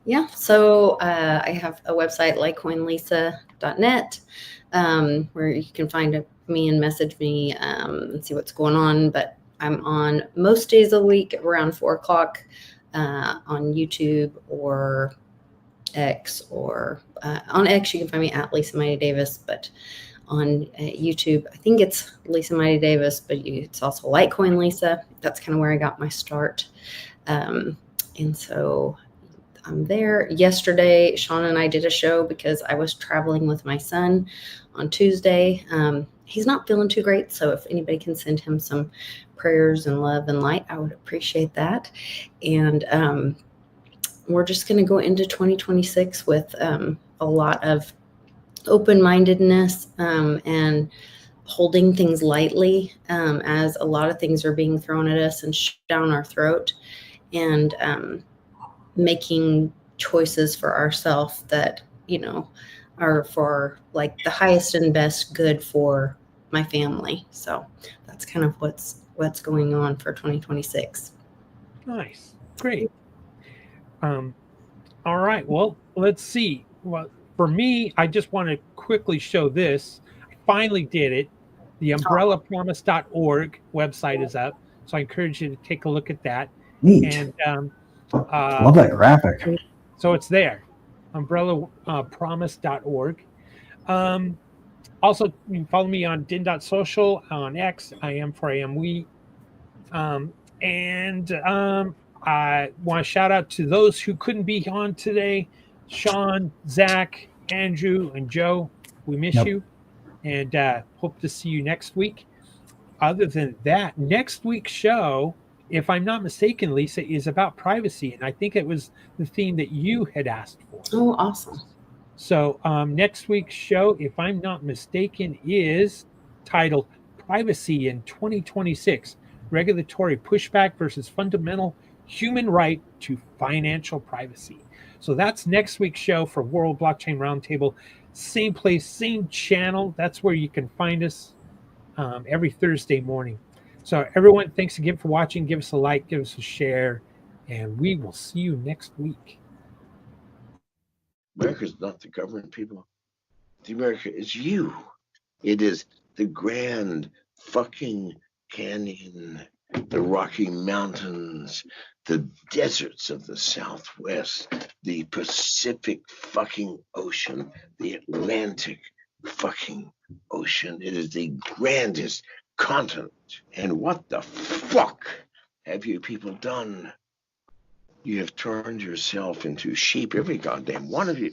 Yeah, so I have a website, litecoinlisa.net, where you can find me and message me and see what's going on. But I'm on most days of the week around 4 o'clock on YouTube or X, or on X you can find me at Lisa Mighty Davis, but on YouTube I think it's Lisa Mighty Davis, but it's also Litecoin Lisa. That's kind of where I got my start, and so I'm there. Yesterday Sean and I did a show because I was traveling with my son on Tuesday. He's not feeling too great, so if anybody can send him some prayers and love and light, I would appreciate that. And we're just going to go into 2026 with a lot of open-mindedness and holding things lightly, as a lot of things are being thrown at us and shoved down our throat, and making choices for ourselves that, are for like the highest and best good for my family. So that's kind of what's going on for 2026. Nice. Great. All right. Well, let's see. Well, for me, I just want to quickly show this. I finally did it. The umbrellapromise.org website is up. So I encourage you to take a look at that. Neat. And love that graphic. So it's there. umbrellapromise.org. Also, you can follow me on din.social, on X, I am for I am we. I want to shout out to those who couldn't be on today. Sean, Zach, Andrew, and Joe, we miss you, and hope to see you next week. Other than that, next week's show, if I'm not mistaken, Lisa, is about privacy, and I think it was the theme that you had asked for. Oh, awesome. So next week's show, if I'm not mistaken, is titled Privacy in 2026, Regulatory Pushback versus Fundamental Human Right to Financial Privacy. So that's next week's show for World Blockchain Roundtable. Same place, same channel. That's where you can find us every Thursday morning. So everyone, thanks again for watching. Give us a like, give us a share, and we will see you next week. America's not the government, people. The America is you. It is the Grand fucking Canyon, the Rocky Mountains, the deserts of the Southwest, the Pacific fucking Ocean, the Atlantic fucking Ocean. It is the grandest continent. And what the fuck have you people done? You have turned yourself into sheep, every goddamn one of you.